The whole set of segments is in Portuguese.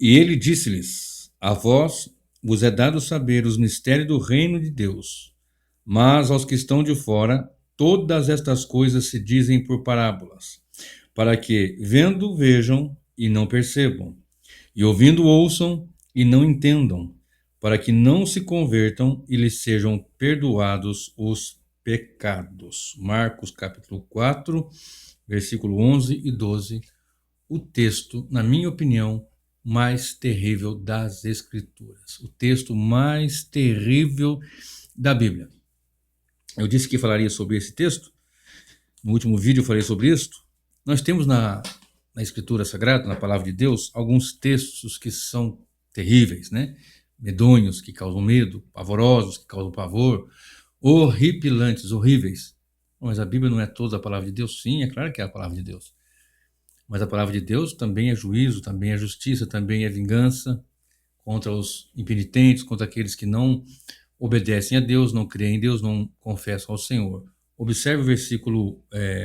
E ele disse-lhes: A vós vos é dado saber os mistérios do reino de Deus, mas aos que estão de fora, todas estas coisas se dizem por parábolas, para que, vendo, vejam e não percebam, e ouvindo, ouçam e não entendam, para que não se convertam e lhes sejam perdoados os pecados. Marcos capítulo 4, versículo 11 e 12. O texto, na minha opinião, mais terrível das Escrituras. O texto mais terrível da Bíblia. Eu disse que falaria sobre esse texto. No último vídeo eu falei sobre isso. Nós temos na Escritura Sagrada, na Palavra de Deus, alguns textos que são terríveis, né? Medonhos, que causam medo, pavorosos, que causam pavor, horripilantes, horríveis. Mas a Bíblia não é toda a Palavra de Deus? Sim, é claro que é a Palavra de Deus. Mas a Palavra de Deus também é juízo, também é justiça, também é vingança contra os impenitentes, contra aqueles que não obedecem a Deus, não creem em Deus, não confessam ao Senhor. Observe o versículo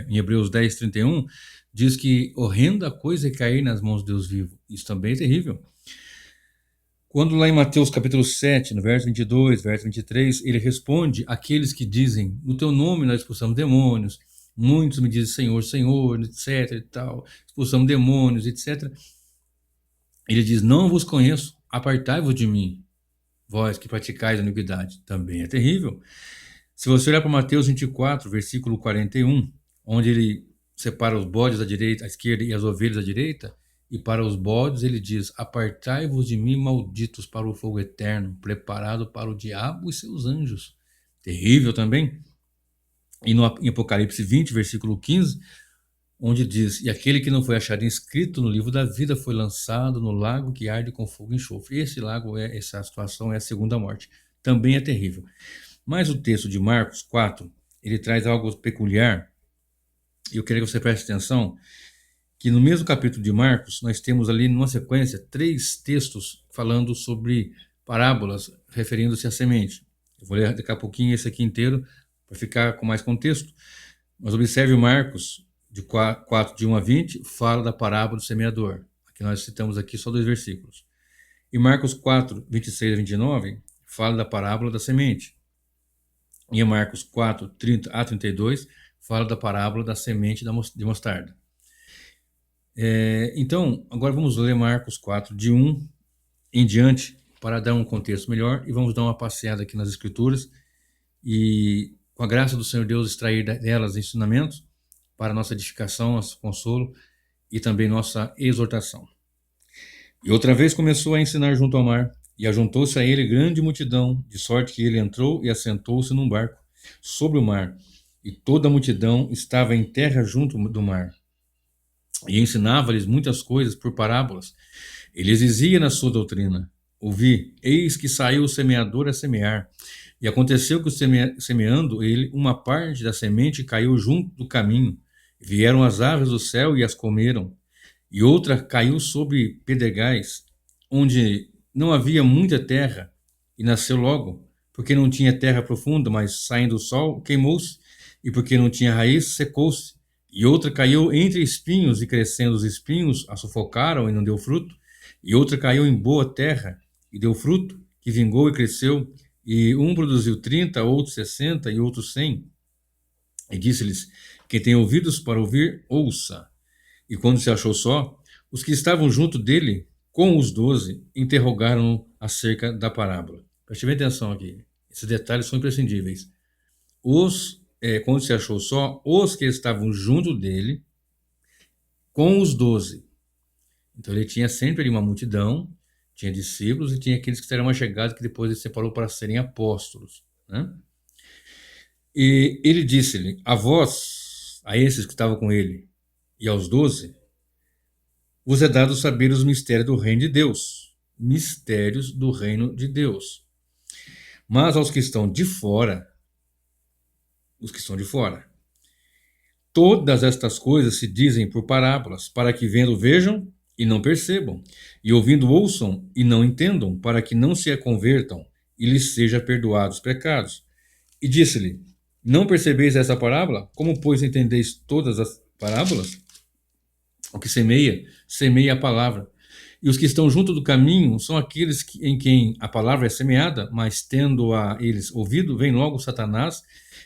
em Hebreus 10, 31, diz que horrenda coisa é cair nas mãos de Deus vivo. Isso também é terrível. Quando lá em Mateus capítulo 7, no verso 22, verso 23, ele responde àqueles que dizem: no teu nome nós expulsamos demônios, muitos me dizem Senhor, Senhor, etc e tal, expulsamos demônios, etc. Ele diz: não vos conheço, apartai-vos de mim, vós que praticais a iniquidade. Também é terrível. Se você olhar para Mateus 24, versículo 41, onde ele separa os bodes à direita, à esquerda e as ovelhas à direita, e para os bodes ele diz: apartai-vos de mim, malditos, para o fogo eterno, preparado para o diabo e seus anjos. Terrível também. E em Apocalipse 20, versículo 15, onde diz: e aquele que não foi achado inscrito no livro da vida foi lançado no lago que arde com fogo e enxofre. Esse lago, essa situação é a segunda morte. Também é terrível. Mas o texto de Marcos 4, ele traz algo peculiar, e eu queria que você preste atenção, que no mesmo capítulo de Marcos, nós temos ali, numa sequência, 3 textos falando sobre parábolas, referindo-se à semente. Eu vou ler daqui a pouquinho esse aqui inteiro, para ficar com mais contexto. Mas observe o Marcos, de 4, de 1 a 20, fala da parábola do semeador. Aqui nós citamos aqui só 2 versículos. E Marcos 4, 26 a 29, fala da parábola da semente. E em Marcos 4, 30 a 32, fala da parábola da semente de mostarda. Então, agora vamos ler Marcos 4, de 1 em diante, para dar um contexto melhor, e vamos dar uma passeada aqui nas Escrituras, e com a graça do Senhor Deus, extrair delas ensinamentos para nossa edificação, nosso consolo e também nossa exortação. E outra vez começou a ensinar junto ao mar, e ajuntou-se a ele grande multidão, de sorte que ele entrou e assentou-se num barco sobre o mar, e toda a multidão estava em terra junto do mar. E ensinava-lhes muitas coisas por parábolas. Ele dizia na sua doutrina: ouvi, eis que saiu o semeador a semear. E aconteceu que, semeando ele, uma parte da semente caiu junto do caminho. Vieram as aves do céu e as comeram. E outra caiu sobre pedregais, onde não havia muita terra, e nasceu logo, porque não tinha terra profunda, mas saindo o sol, queimou-se, e porque não tinha raiz, secou-se. E outra caiu entre espinhos, e crescendo os espinhos, a sufocaram e não deu fruto. E outra caiu em boa terra, e deu fruto, que vingou e cresceu, e um produziu 30, outro 60 e outro 100. E disse-lhes: quem tem ouvidos para ouvir, ouça. E quando se achou só, os que estavam junto dele, com os 12, interrogaram-no acerca da parábola. Preste bem atenção aqui. Esses detalhes são imprescindíveis. Quando se achou só, os que estavam junto dele, com os 12. Então ele tinha sempre ali uma multidão, tinha discípulos e tinha aqueles que eram mais chegados, que depois ele separou para serem apóstolos, né? E ele disse-lhe: a vós, a esses que estavam com ele, e aos 12, vos é dado saber os mistérios do reino de Deus. Mistérios do reino de Deus. Mas aos que estão de fora, todas estas coisas se dizem por parábolas, para que vendo vejam e não percebam, e ouvindo ouçam e não entendam, para que não se convertam e lhes seja perdoados os pecados. E disse-lhe: não percebeis essa parábola? Como, pois, entendeis todas as parábolas? O que semeia, semeia a palavra. E os que estão junto do caminho são aqueles em quem a palavra é semeada, mas tendo a eles ouvido, vem logo Satanás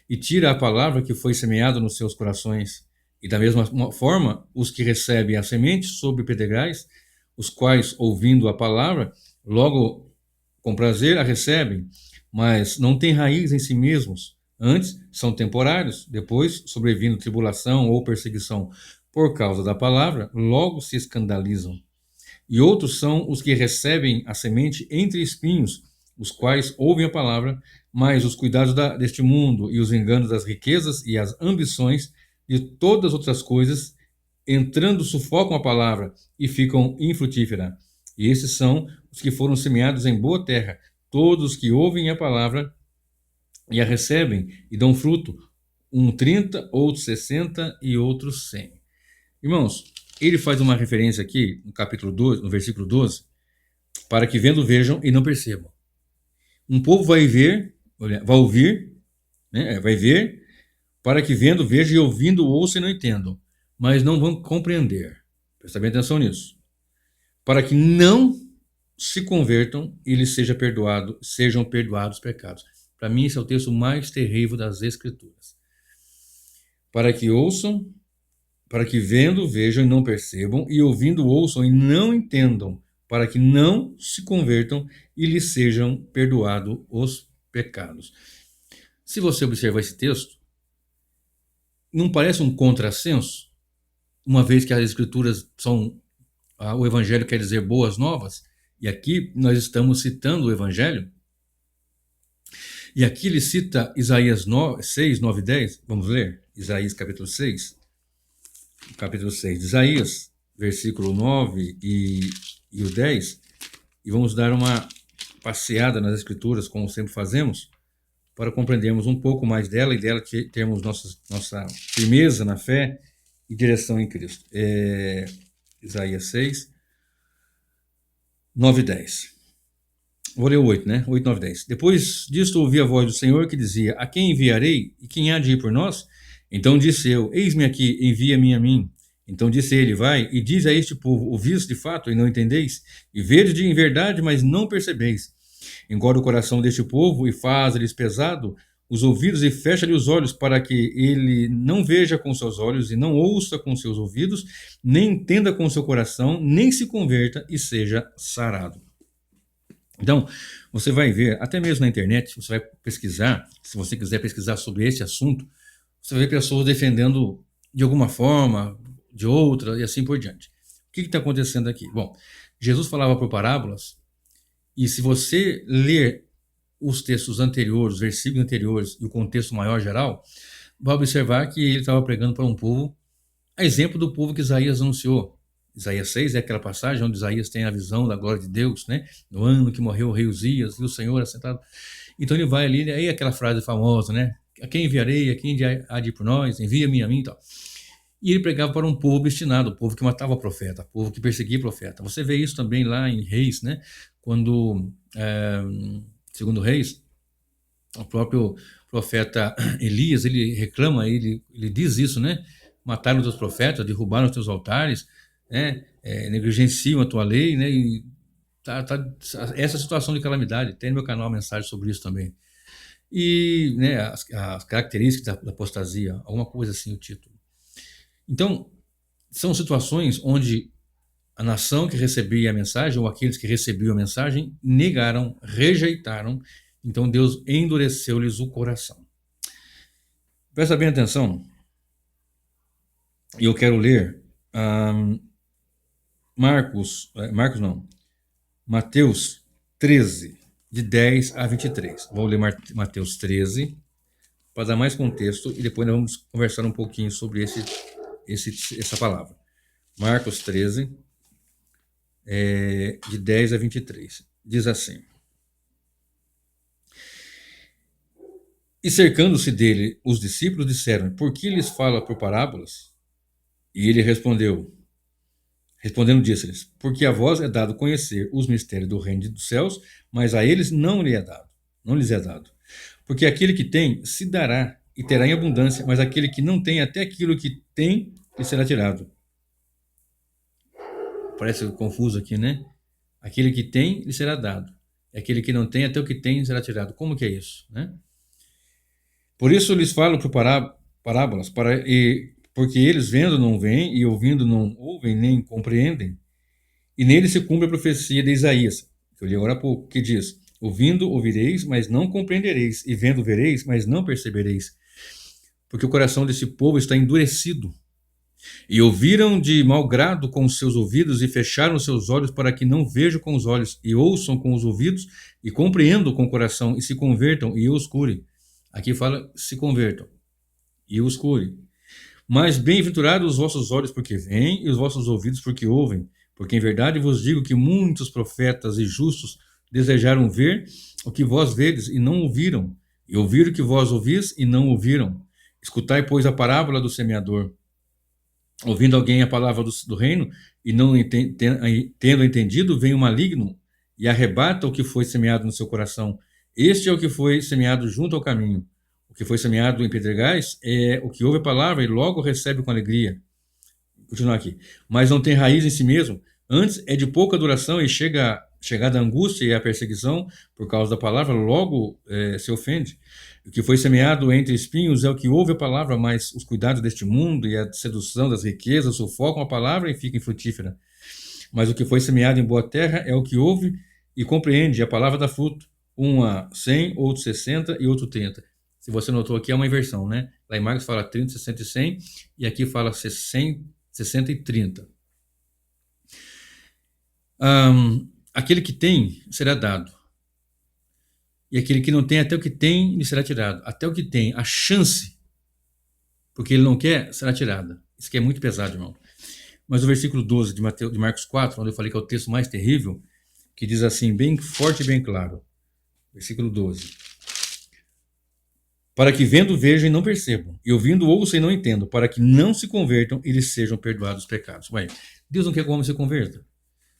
e tira a palavra que foi semeada nos seus corações. E da mesma forma, os que recebem a semente sobre pedregais, os quais, ouvindo a palavra, logo com prazer a recebem, mas não têm raiz em si mesmos. Antes, são temporários. Depois, sobrevindo tribulação ou perseguição por causa da palavra, logo se escandalizam. E outros são os que recebem a semente entre espinhos, os quais ouvem a palavra, mas os cuidados deste mundo e os enganos das riquezas e as ambições de todas as outras coisas, entrando, sufocam a palavra e ficam infrutífera. E esses são os que foram semeados em boa terra, todos que ouvem a palavra e a recebem e dão fruto, um 30, outros 60 e outros 100. Irmãos, ele faz uma referência aqui no capítulo 12, no versículo 12, para que vendo vejam e não percebam. Um povo vai ver, vai ouvir, né, vai ver, para que vendo vejam e ouvindo ouçam e não entendam, mas não vão compreender. Presta bem atenção nisso. Para que não se convertam e lhes sejam perdoados os pecados. Para mim, esse é o texto mais terrível das Escrituras. Para que ouçam, para que vendo vejam e não percebam, e ouvindo ouçam e não entendam, para que não se convertam e lhes sejam perdoados os pecados. Se você observar esse texto, não parece um contrassenso? Uma vez que as Escrituras são, o Evangelho quer dizer boas novas, e aqui nós estamos citando o Evangelho. E aqui ele cita Isaías 6, 9 e 10. Vamos ler? Isaías capítulo 6. Capítulo 6 de Isaías, versículo 9 e o 10. E vamos dar uma passeada nas Escrituras, como sempre fazemos, para compreendermos um pouco mais dela e dela termos nossa firmeza na fé e direção em Cristo. Isaías 6, 9 e 10. Vou ler o 8, né? 8, 9, 10. Depois disto ouvi a voz do Senhor que dizia: a quem enviarei e quem há de ir por nós? Então disse eu: eis-me aqui, envia-me a mim. Então disse ele: vai e diz a este povo: ouvis de fato e não entendeis? E vedes em verdade, mas não percebeis. Engorda o coração deste povo e faz-lhes pesado os ouvidos e fecha-lhe os olhos, para que ele não veja com seus olhos e não ouça com seus ouvidos, nem entenda com seu coração, nem se converta e seja sarado. Então, você vai ver, até mesmo na internet, você vai pesquisar, se você quiser pesquisar sobre esse assunto, você vai ver pessoas defendendo de alguma forma, de outra, e assim por diante. O que está acontecendo aqui? Bom, Jesus falava por parábolas, e se você ler os textos anteriores, os versículos anteriores e o contexto maior geral, vai observar que ele estava pregando para um povo, a exemplo do povo que Isaías anunciou. Isaías 6 é aquela passagem onde Isaías tem a visão da glória de Deus, né? No ano que morreu o rei Uzias, e o Senhor assentado. Então ele vai ali, aí aquela frase famosa, né? A quem enviarei, a quem há de ir por nós, envia-me a mim e tal. E ele pregava para um povo obstinado, o povo que matava o profeta, o povo que perseguia o profeta. Você vê isso também lá em Reis, né? Quando, segundo Reis, o próprio profeta Elias, ele reclama, ele diz isso, né? Mataram os teus profetas, derrubaram os teus altares, né? Negligenciam a tua lei, né? E essa situação de calamidade. Tem no meu canal uma mensagem sobre isso também. E, né, as características da apostasia, alguma coisa assim o título. Então, são situações onde a nação que recebia a mensagem, ou aqueles que recebiam a mensagem, negaram, rejeitaram. Então Deus endureceu-lhes o coração. Presta bem atenção. E eu quero ler Mateus 13, de 10 a 23. Vou ler Mateus 13, para dar mais contexto, e depois nós vamos conversar um pouquinho sobre essa palavra. Marcos 13, de 10 a 23. Diz assim: E cercando-se dele, os discípulos disseram: por que lhes fala por parábolas? E ele respondendo, disse-lhes: porque a vós é dado conhecer os mistérios do reino dos céus, mas a eles não lhes é dado. Porque aquele que tem, se dará e terá em abundância, mas aquele que não tem, até aquilo que tem, lhe será tirado. parece confuso aqui, né? Aquele que tem, lhe será dado. Aquele que não tem, até o que tem será tirado. Como que é isso, né? Por isso lhes falo por parábolas, porque eles vendo não veem, e ouvindo não ouvem nem compreendem. E nele se cumpre a profecia de Isaías, que eu li agora há pouco, que diz: ouvindo ouvireis, mas não compreendereis, e vendo vereis, mas não percebereis. Porque o coração desse povo está endurecido. E ouviram de mau grado com os seus ouvidos, e fecharam os seus olhos, para que não vejam com os olhos, e ouçam com os ouvidos, e compreendam com o coração, e se convertam, e eu os cure. Aqui fala: se convertam, e eu os cure. Mas bem-aventurados os vossos olhos, porque veem, e os vossos ouvidos, porque ouvem. Porque em verdade vos digo que muitos profetas e justos desejaram ver o que vós vedes, e não ouviram, e ouvir o que vós ouvis, e não ouviram. Escutai, pois, a parábola do semeador. Ouvindo alguém a palavra do reino, e não tendo entendido, vem o maligno e arrebata o que foi semeado no seu coração. Este é o que foi semeado junto ao caminho. O que foi semeado em pedregais é o que ouve a palavra e logo recebe com alegria. Continuar aqui. Mas não tem raiz em si mesmo, antes é de pouca duração, e chegada a angústia e a perseguição por causa da palavra, logo se ofende. O que foi semeado entre espinhos é o que ouve a palavra, mas os cuidados deste mundo e a sedução das riquezas sufocam a palavra e fica infrutífera. Mas o que foi semeado em boa terra é o que ouve e compreende, e a palavra dá fruto. Um a 100, outro 60 e outro 30. Se você notou aqui, é uma inversão, né? Lá em Marcos fala 30, 60 e 100, e aqui fala 60 e 30. Aquele que tem será dado, e aquele que não tem, até o que tem lhe será tirado. Até o que tem, a chance, porque ele não quer, será tirada. Isso aqui é muito pesado, irmão. Mas o versículo 12 de Marcos 4, onde eu falei que é o texto mais terrível, que diz assim, bem forte e bem claro. Versículo 12. Para que vendo vejam e não percebam, e ouvindo ouçam e não entendam, para que não se convertam e lhes sejam perdoados os pecados. Ué, Deus não quer que o homem se converta.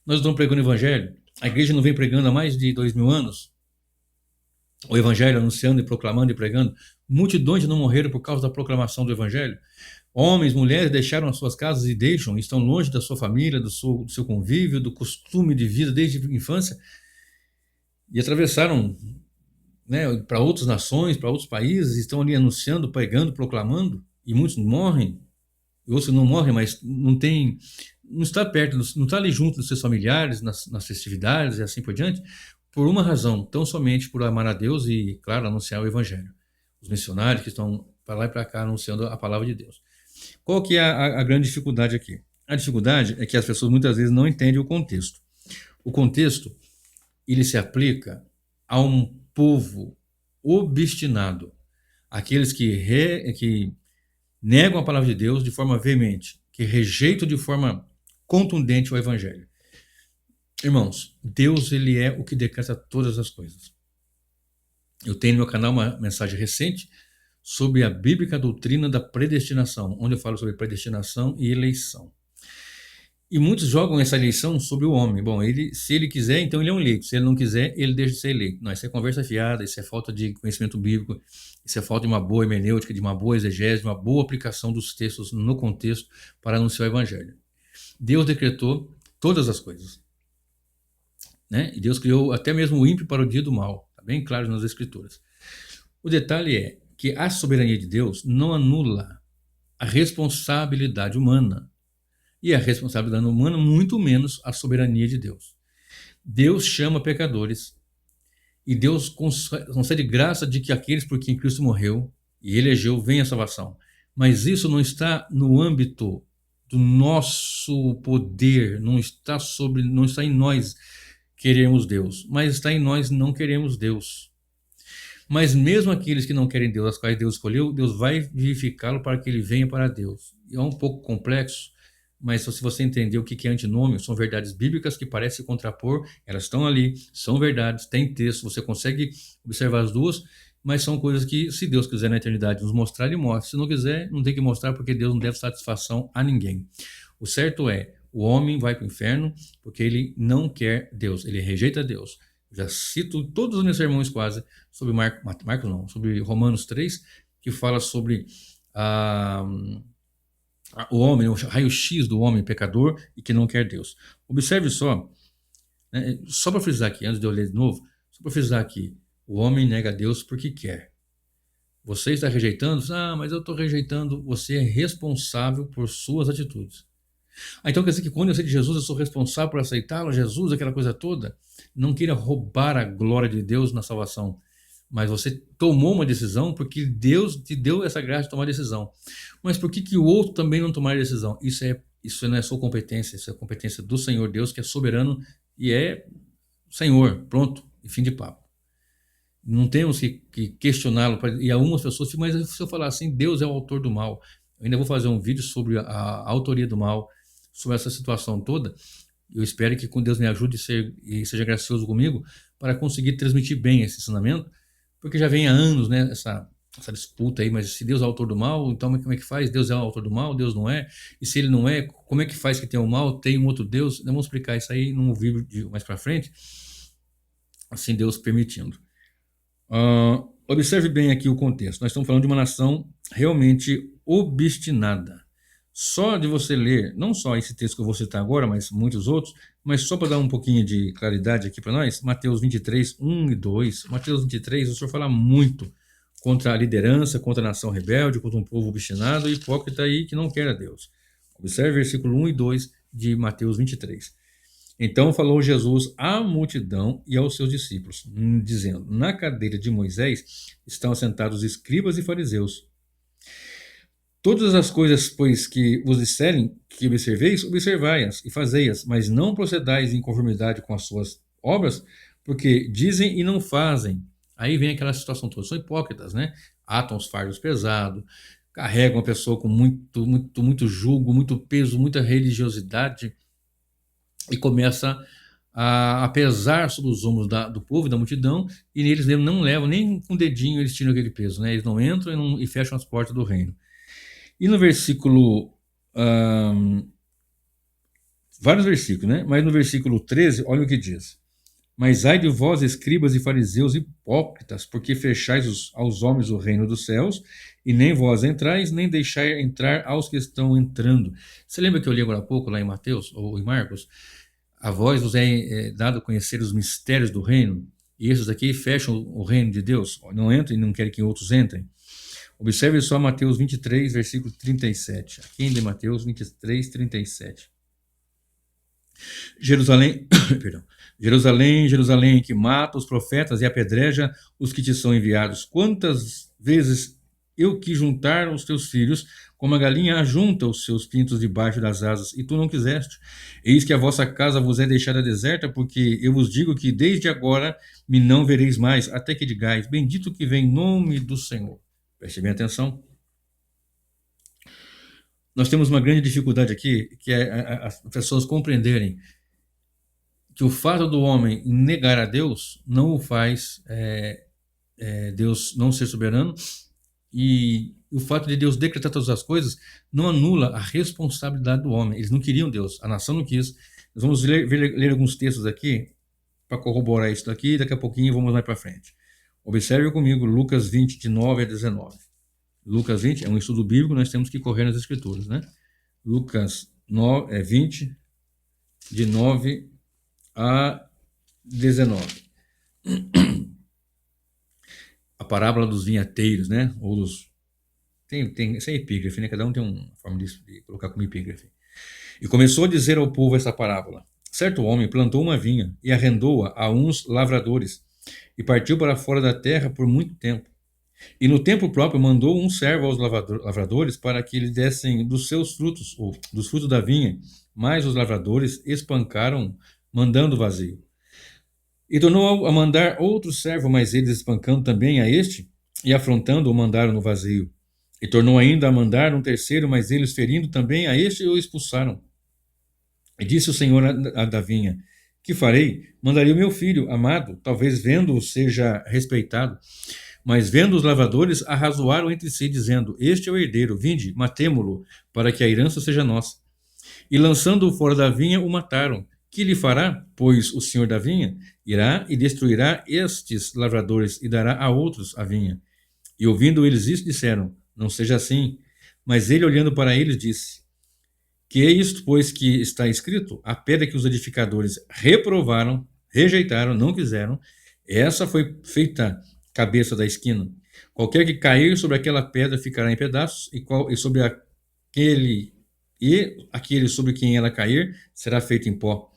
Nós estamos pregando o evangelho, a igreja não vem pregando há mais de 2000 anos, o evangelho anunciando e proclamando e pregando. Multidões não morreram por causa da proclamação do evangelho. Homens, mulheres deixaram as suas casas e estão longe da sua família, do seu convívio, do costume de vida desde a infância, e atravessaram, né, para outras nações, para outros países, estão ali anunciando, pregando, proclamando, e muitos morrem, e outros não morrem, mas não está perto, não está ali junto dos seus familiares, nas festividades e assim por diante, por uma razão, tão somente por amar a Deus e, claro, anunciar o evangelho. Os missionários que estão para lá e para cá anunciando a palavra de Deus. Qual que é a grande dificuldade aqui? A dificuldade é que as pessoas muitas vezes não entendem o contexto. O contexto, ele se aplica a um povo obstinado, aqueles que negam a palavra de Deus de forma veemente, que rejeitam de forma contundente o evangelho. Irmãos, Deus, ele é o que decreta todas as coisas. Eu tenho no meu canal uma mensagem recente sobre a bíblica doutrina da predestinação, onde eu falo sobre predestinação e eleição. E muitos jogam essa eleição sobre o homem. Bom, se ele quiser, então ele é um eleito. Se ele não quiser, ele deixa de ser eleito. Não, isso é conversa fiada, isso é falta de conhecimento bíblico, isso é falta de uma boa hermenêutica, de uma boa exegese, de uma boa aplicação dos textos no contexto para anunciar o evangelho. Deus decretou todas as coisas, né? E Deus criou até mesmo o ímpio para o dia do mal. Está bem claro nas Escrituras. O detalhe é que a soberania de Deus não anula a responsabilidade humana. E a responsabilidade humana, muito menos a soberania de Deus. Deus chama pecadores e Deus concede graça de que aqueles por quem Cristo morreu e elegeu venham a salvação. Mas isso não está no âmbito do nosso poder, não está em nós queremos Deus, mas está em nós não queremos Deus. Mas mesmo aqueles que não querem Deus, as quais Deus escolheu, Deus vai vivificá-lo para que ele venha para Deus. É um pouco complexo, mas se você entender o que é antinômio, são verdades bíblicas que parecem contrapor, elas estão ali, são verdades, tem texto, você consegue observar as duas, mas são coisas que, se Deus quiser na eternidade nos mostrar, ele mostra. Se não quiser, não tem que mostrar, porque Deus não deve satisfação a ninguém. O certo é, o homem vai para o inferno porque ele não quer Deus, ele rejeita Deus. Já cito todos os meus sermões quase sobre sobre Romanos 3, que fala sobre O homem, o raio-x do homem pecador e que não quer Deus. Observe só, né, só para frisar aqui, antes de eu ler de novo, só para frisar aqui, o homem nega a Deus porque quer. Você está rejeitando? Mas eu estou rejeitando. Você é responsável por suas atitudes. Então quer dizer que quando eu sei de Jesus, eu sou responsável por aceitá-lo, Jesus, aquela coisa toda. Não queira roubar a glória de Deus na salvação. Mas você tomou uma decisão porque Deus te deu essa graça de tomar decisão. Mas por que o outro também não tomar decisão? Isso não é sua competência, isso é competência do Senhor Deus, que é soberano e é Senhor, pronto, e fim de papo. Não temos que questioná-lo. E algumas pessoas ficam, mas se eu falar assim, Deus é o autor do mal. Eu ainda vou fazer um vídeo sobre a autoria do mal, sobre essa situação toda. Eu espero que com Deus me ajude e seja gracioso comigo para conseguir transmitir bem esse ensinamento, porque já vem há anos, né, essa disputa aí, mas se Deus é o autor do mal, então como é que faz? Deus é o autor do mal, Deus não é? E se ele não é, como é que faz que tem o mal, tem um outro Deus? Vamos explicar isso aí num vídeo mais para frente, assim Deus permitindo. Observe bem aqui o contexto. Nós estamos falando de uma nação realmente obstinada. Só de você ler, não só esse texto que eu vou citar agora, mas muitos outros, mas só para dar um pouquinho de claridade aqui para nós, Mateus 23, 1 e 2. Mateus 23, o Senhor fala muito contra a liderança, contra a nação rebelde, contra um povo obstinado e hipócrita aí que não quer a Deus. Observe versículo 1 e 2 de Mateus 23. Então falou Jesus à multidão e aos seus discípulos, dizendo: na cadeira de Moisés estão assentados os escribas e fariseus. Todas as coisas, pois, que vos disserem que observeis, observai-as e fazei-as, mas não procedais em conformidade com as suas obras, porque dizem e não fazem. Aí vem aquela situação toda, são hipócritas, né? Atam os fardos pesados, carregam a pessoa com muito jugo, muito peso, muita religiosidade, e começa a pesar sobre os ombros do povo e da multidão, e eles não levam, nem com o dedinho eles tiram aquele peso, né? Eles não entram e fecham as portas do reino. E no versículo, vários versículos, né? Mas no versículo 13, olha o que diz: mas ai de vós, escribas e fariseus hipócritas, porque fechais aos homens o reino dos céus, e nem vós entrais, nem deixai entrar aos que estão entrando. Você lembra que eu li agora há pouco, lá em Mateus, ou em Marcos? A vós vos é dado conhecer os mistérios do reino, e esses aqui fecham o reino de Deus, não entram e não querem que outros entrem. Observe só Mateus 23, versículo 37. Aqui ainda é Mateus 23, 37. Jerusalém, perdão. Jerusalém, Jerusalém, que mata os profetas e apedreja os que te são enviados. Quantas vezes eu quis juntar os teus filhos, como a galinha ajunta os seus pintos debaixo das asas, e tu não quiseste. Eis que a vossa casa vos é deixada deserta, porque eu vos digo que desde agora me não vereis mais, até que digais: bendito que vem em nome do Senhor. Preste bem atenção. Nós temos uma grande dificuldade aqui, que é as pessoas compreenderem que o fato do homem negar a Deus não o faz Deus não ser soberano, e o fato de Deus decretar todas as coisas não anula a responsabilidade do homem. Eles não queriam Deus, a nação não quis. Nós vamos ler alguns textos aqui para corroborar isso daqui, e daqui a pouquinho vamos mais para frente. Observe comigo Lucas 20, de 9 a 19. Lucas 20 é um estudo bíblico, nós temos que correr nas escrituras, né? Lucas 20, de 9 a 19. A parábola dos vinhateiros, né? Ou dos... Tem essa é epígrafe, né? Cada um tem uma forma de colocar como epígrafe. E começou a dizer ao povo essa parábola: certo homem plantou uma vinha e arrendou-a a uns lavradores, e partiu para fora da terra por muito tempo. E no tempo próprio mandou um servo aos lavradores para que lhe dessem dos seus frutos, ou dos frutos da vinha, mas os lavradores espancaram, mandando vazio. E tornou a mandar outro servo, mas eles espancando também a este, e afrontando o mandaram no vazio. E tornou ainda a mandar um terceiro, mas eles ferindo também a este o expulsaram. E disse o Senhor da vinha: que farei? Mandarei o meu filho amado, talvez vendo-o seja respeitado. Mas vendo os lavradores, arrazoaram entre si, dizendo: este é o herdeiro, vinde, matemo-lo, para que a herança seja nossa. E lançando-o fora da vinha, o mataram. Que lhe fará? Pois o senhor da vinha irá e destruirá estes lavradores e dará a outros a vinha. E ouvindo eles isso, disseram: não seja assim. Mas ele, olhando para eles, disse: Que é isto, pois, que está escrito: a pedra que os edificadores reprovaram, rejeitaram, não quiseram, essa foi feita cabeça da esquina. Qualquer que cair sobre aquela pedra ficará em pedaços, e sobre aquele sobre quem ela cair será feito em pó.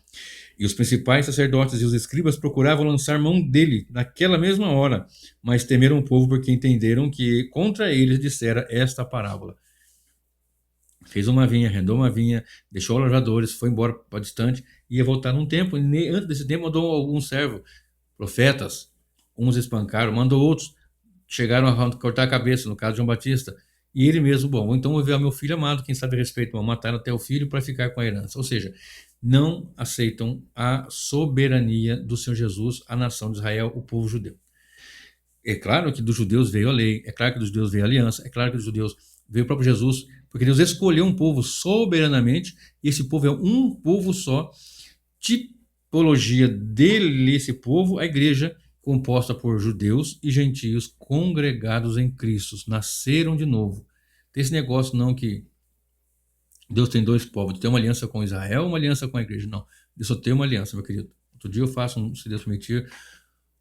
E os principais sacerdotes e os escribas procuravam lançar mão dele naquela mesma hora, mas temeram o povo porque entenderam que contra eles dissera esta parábola. Fez uma vinha, arrendou uma vinha, deixou lavradores, foi embora para distante, ia voltar num tempo, e antes desse tempo mandou alguns servos, profetas, uns espancaram, mandou outros, chegaram a cortar a cabeça, no caso de João Batista, e ele mesmo, bom, então eu vi ao meu filho amado, quem sabe a respeito, vão matar até o filho para ficar com a herança. Ou seja, não aceitam a soberania do Senhor Jesus, a nação de Israel, o povo judeu. É claro que dos judeus veio a lei, é claro que dos judeus veio a aliança, é claro que dos judeus veio o próprio Jesus, porque Deus escolheu um povo soberanamente, e esse povo é um povo só. Tipologia dele, esse povo, a igreja, composta por judeus e gentios congregados em Cristo, nasceram de novo. Tem esse negócio não que Deus tem dois povos, tem uma aliança com Israel, uma aliança com a igreja. Não, Deus só tem uma aliança, meu querido. Outro dia eu faço, se Deus permitir,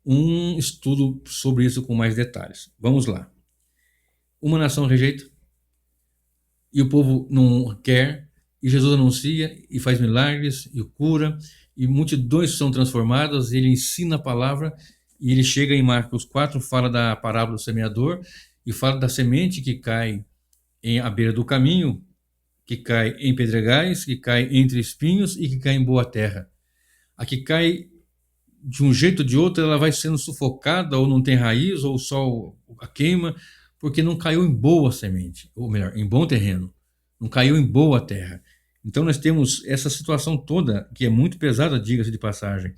um estudo sobre isso com mais detalhes. Vamos lá. Uma nação rejeita, e o povo não quer, e Jesus anuncia e faz milagres e cura, e multidões são transformadas, ele ensina a palavra, e ele chega em Marcos 4, fala da parábola do semeador, e fala da semente que cai à beira do caminho, que cai em pedregais, que cai entre espinhos e que cai em boa terra. A que cai de um jeito ou de outro, ela vai sendo sufocada, ou não tem raiz, ou o sol a queima, porque não caiu em boa semente, ou melhor, em bom terreno, não caiu em boa terra. Então nós temos essa situação toda, que é muito pesada, diga-se de passagem.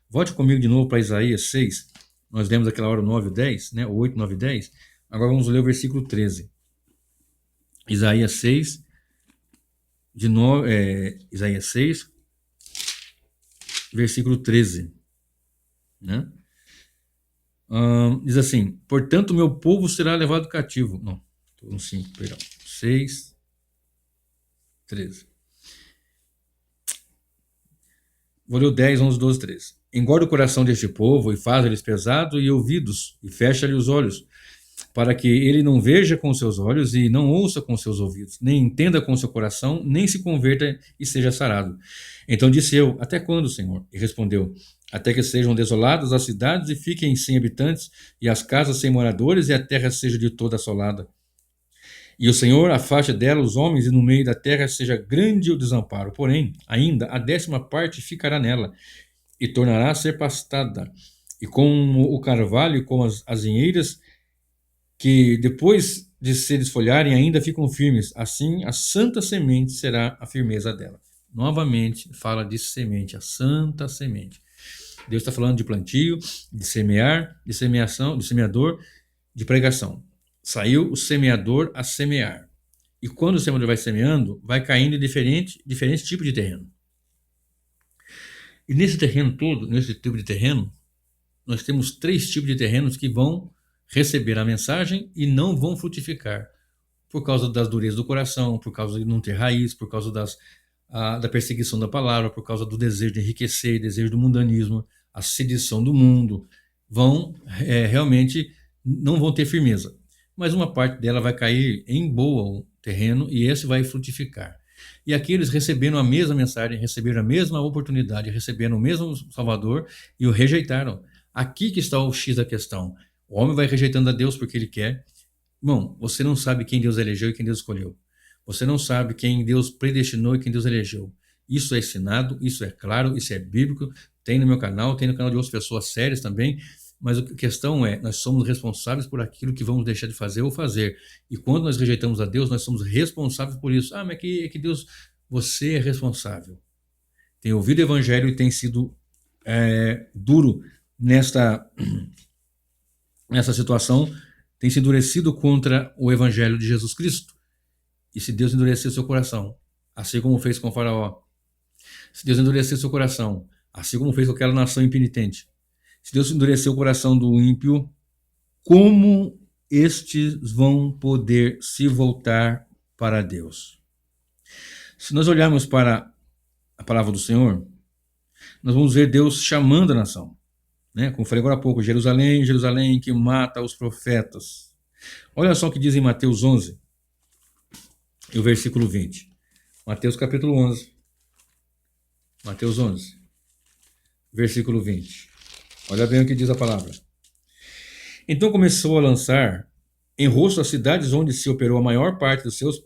Volte comigo de novo para Isaías 6, nós lemos aquela hora o 9 e 10, né, o 8, 9 e 10, agora vamos ler o versículo 13. Isaías 6, Isaías 6, versículo 13. Né? Diz assim: portanto, meu povo será levado cativo. Não, estou no 5, perdão. 6, 13. Vou ler o 10, 11, 12, 13. Engorda o coração deste povo e faz-lhes pesado e ouvidos, e fecha-lhe os olhos, para que ele não veja com seus olhos e não ouça com seus ouvidos, nem entenda com seu coração, nem se converta e seja sarado. Então disse eu: até quando, Senhor? E respondeu: até que sejam desoladas as cidades e fiquem sem habitantes, e as casas sem moradores, e a terra seja de toda assolada. E o Senhor afaste dela os homens, e no meio da terra seja grande o desamparo. Porém, ainda a 10ª parte ficará nela, e tornará a ser pastada. E como o carvalho e como as azinheiras, que depois de se desfolharem ainda ficam firmes, assim a santa semente será a firmeza dela. Novamente fala de semente, a santa semente. Deus está falando de plantio, de semear, de semeação, de semeador, de pregação. Saiu o semeador a semear. E quando o semeador vai semeando, vai caindo em diferentes tipos de terreno. E nesse terreno todo, nesse tipo de terreno, nós temos 3 tipos de terrenos que vão receber a mensagem e não vão frutificar, por causa das durezas do coração, por causa de não ter raiz, por causa da perseguição da palavra, por causa do desejo de enriquecer, desejo do mundanismo, a sedição do mundo, realmente não vão ter firmeza. Mas uma parte dela vai cair em boa terreno e esse vai frutificar. E aqueles receberam a mesma mensagem, receberam a mesma oportunidade, receberam o mesmo Salvador e o rejeitaram. Aqui que está o X da questão. O homem vai rejeitando a Deus porque ele quer. Irmão, você não sabe quem Deus elegeu e quem Deus escolheu. Você não sabe quem Deus predestinou e quem Deus elegeu. Isso é ensinado, isso é claro, isso é bíblico. Tem no meu canal, tem no canal de outras pessoas sérias também. Mas a questão é, nós somos responsáveis por aquilo que vamos deixar de fazer ou fazer. E quando nós rejeitamos a Deus, nós somos responsáveis por isso. Mas é que Deus, você é responsável. Tem ouvido o evangelho e tem sido duro nessa situação, tem se endurecido contra o evangelho de Jesus Cristo. E se Deus endurecer seu coração, assim como fez com o faraó, se Deus endurecer seu coração, assim como fez com aquela nação impenitente, se Deus endurecer o coração do ímpio, como estes vão poder se voltar para Deus? Se nós olharmos para a palavra do Senhor, nós vamos ver Deus chamando a nação, né? Como falei agora há pouco, Jerusalém, Jerusalém, que mata os profetas. Olha só o que diz em Mateus 11, e o versículo 20. Mateus capítulo 11. Mateus 11, versículo 20. Olha bem o que diz a palavra. Então começou a lançar em rosto as cidades onde se operou a maior parte dos seus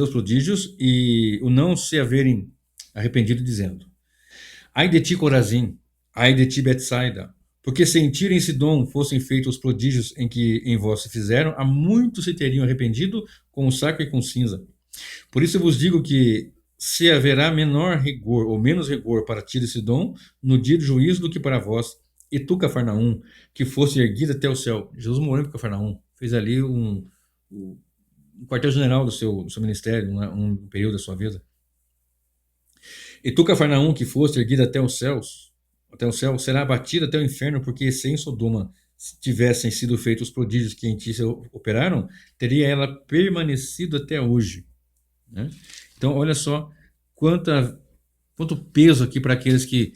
prodígios e o não se haverem arrependido, dizendo: Ai de ti, Corazim, ai de ti, Betsaida, porque se em Tiro e em Sidom fossem feitos os prodígios em vós se fizeram, há muito se teriam arrependido com o saco e com cinza. Por isso eu vos digo que se haverá menor rigor ou menos rigor para Tiro e Sidom no dia do juízo do que para vós. E tu, Cafarnaum, que fosse erguida até o céu. Jesus morreu em Cafarnaum, fez ali um quartel-general do seu ministério, um período da sua vida. E tu, Cafarnaum, que foste erguida até o céu, será abatida até o inferno, porque se em Sodoma tivessem sido feitos os prodígios que em ti se operaram, teria ela permanecido até hoje. Né? Então, olha só quanto peso aqui para aqueles que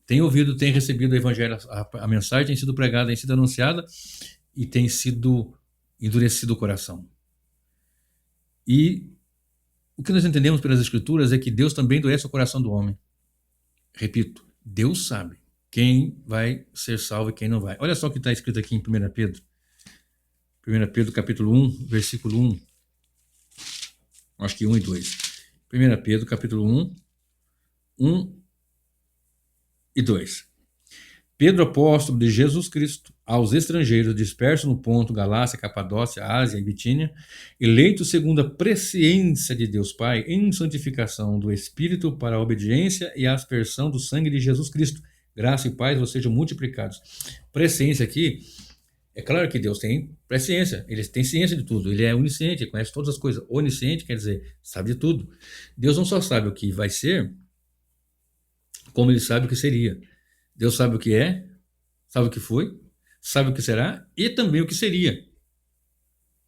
têm ouvido, têm recebido o evangelho, a mensagem tem sido pregada, tem sido anunciada e tem sido endurecido o coração. E o que nós entendemos pelas Escrituras é que Deus também endurece o coração do homem. Repito, Deus sabe quem vai ser salvo e quem não vai. Olha só o que está escrito aqui em 1 Pedro. 1 Pedro capítulo 1, versículo 1. Acho que 1 e 2. 1 Pedro capítulo 1, 1 e 2. Pedro, apóstolo de Jesus Cristo, aos estrangeiros dispersos no Ponto, Galácia, Capadócia, Ásia e Bitínia, eleitos segundo a presciência de Deus Pai, em santificação do Espírito para a obediência e a aspersão do sangue de Jesus Cristo. Graça e paz vos sejam multiplicados. Presciência aqui, é claro que Deus tem presciência, ele tem ciência de tudo, ele é onisciente, ele conhece todas as coisas. Onisciente quer dizer, sabe de tudo. Deus não só sabe o que vai ser, como ele sabe o que seria. Deus sabe o que é, sabe o que foi, sabe o que será e também o que seria.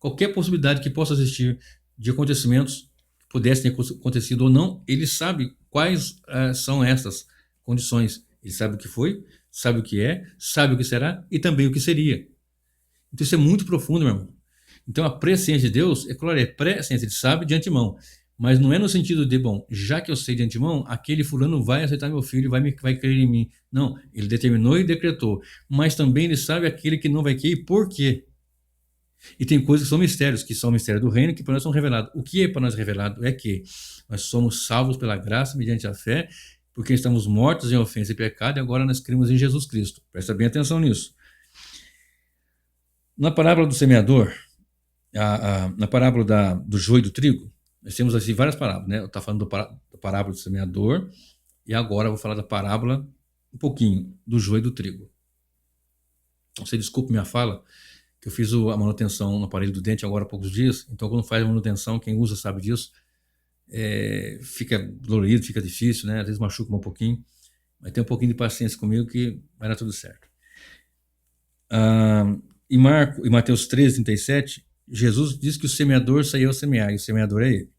Qualquer possibilidade que possa existir de acontecimentos que pudessem ter acontecido ou não, ele sabe quais são essas condições. Ele sabe o que foi, sabe o que é, sabe o que será e também o que seria. Então isso é muito profundo, meu irmão. Então a presciência de Deus, é claro, é presciência, ele sabe de antemão. Mas não é no sentido de, bom, já que eu sei de antemão, aquele fulano vai aceitar meu filho, vai crer em mim. Não, ele determinou e decretou. Mas também ele sabe aquele que não vai crer e por quê. E tem coisas que são mistérios do reino, que para nós são revelados. O que é para nós revelado é que nós somos salvos pela graça mediante a fé, porque estamos mortos em ofensa e pecado e agora nós cremos em Jesus Cristo. Presta bem atenção nisso. Na parábola do semeador, na parábola do joio e do trigo, nós temos assim várias parábolas, né? Eu estou falando da parábola do semeador e agora eu vou falar da parábola um pouquinho do joio e do trigo. Você desculpe minha fala, que eu fiz a manutenção no aparelho do dente agora há poucos dias, então quando faz a manutenção, quem usa sabe disso, fica dolorido, fica difícil, né? Às vezes machuca um pouquinho, mas tem um pouquinho de paciência comigo que vai dar tudo certo. Em Mateus 13:37, Jesus diz que o semeador saiu a semear, e o semeador é ele.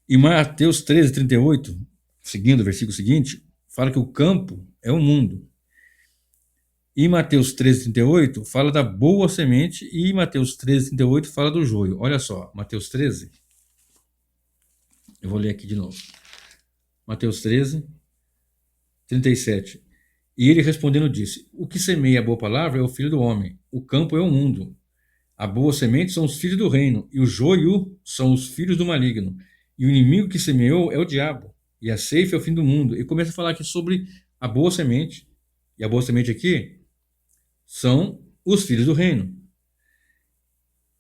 Em Mateus 13:38, seguindo o versículo seguinte, fala que o campo é o mundo. Em Mateus 13:38, fala da boa semente, e em Mateus 13:38 fala do joio. Olha só, Mateus 13, eu vou ler aqui de novo. Mateus 13:37. E ele respondendo disse: O que semeia a boa palavra é o filho do homem, o campo é o mundo. A boa semente são os filhos do reino, e o joio são os filhos do maligno. E o inimigo que semeou é o diabo, e a ceifa é o fim do mundo. E começa a falar aqui sobre a boa semente. E a boa semente aqui são os filhos do reino.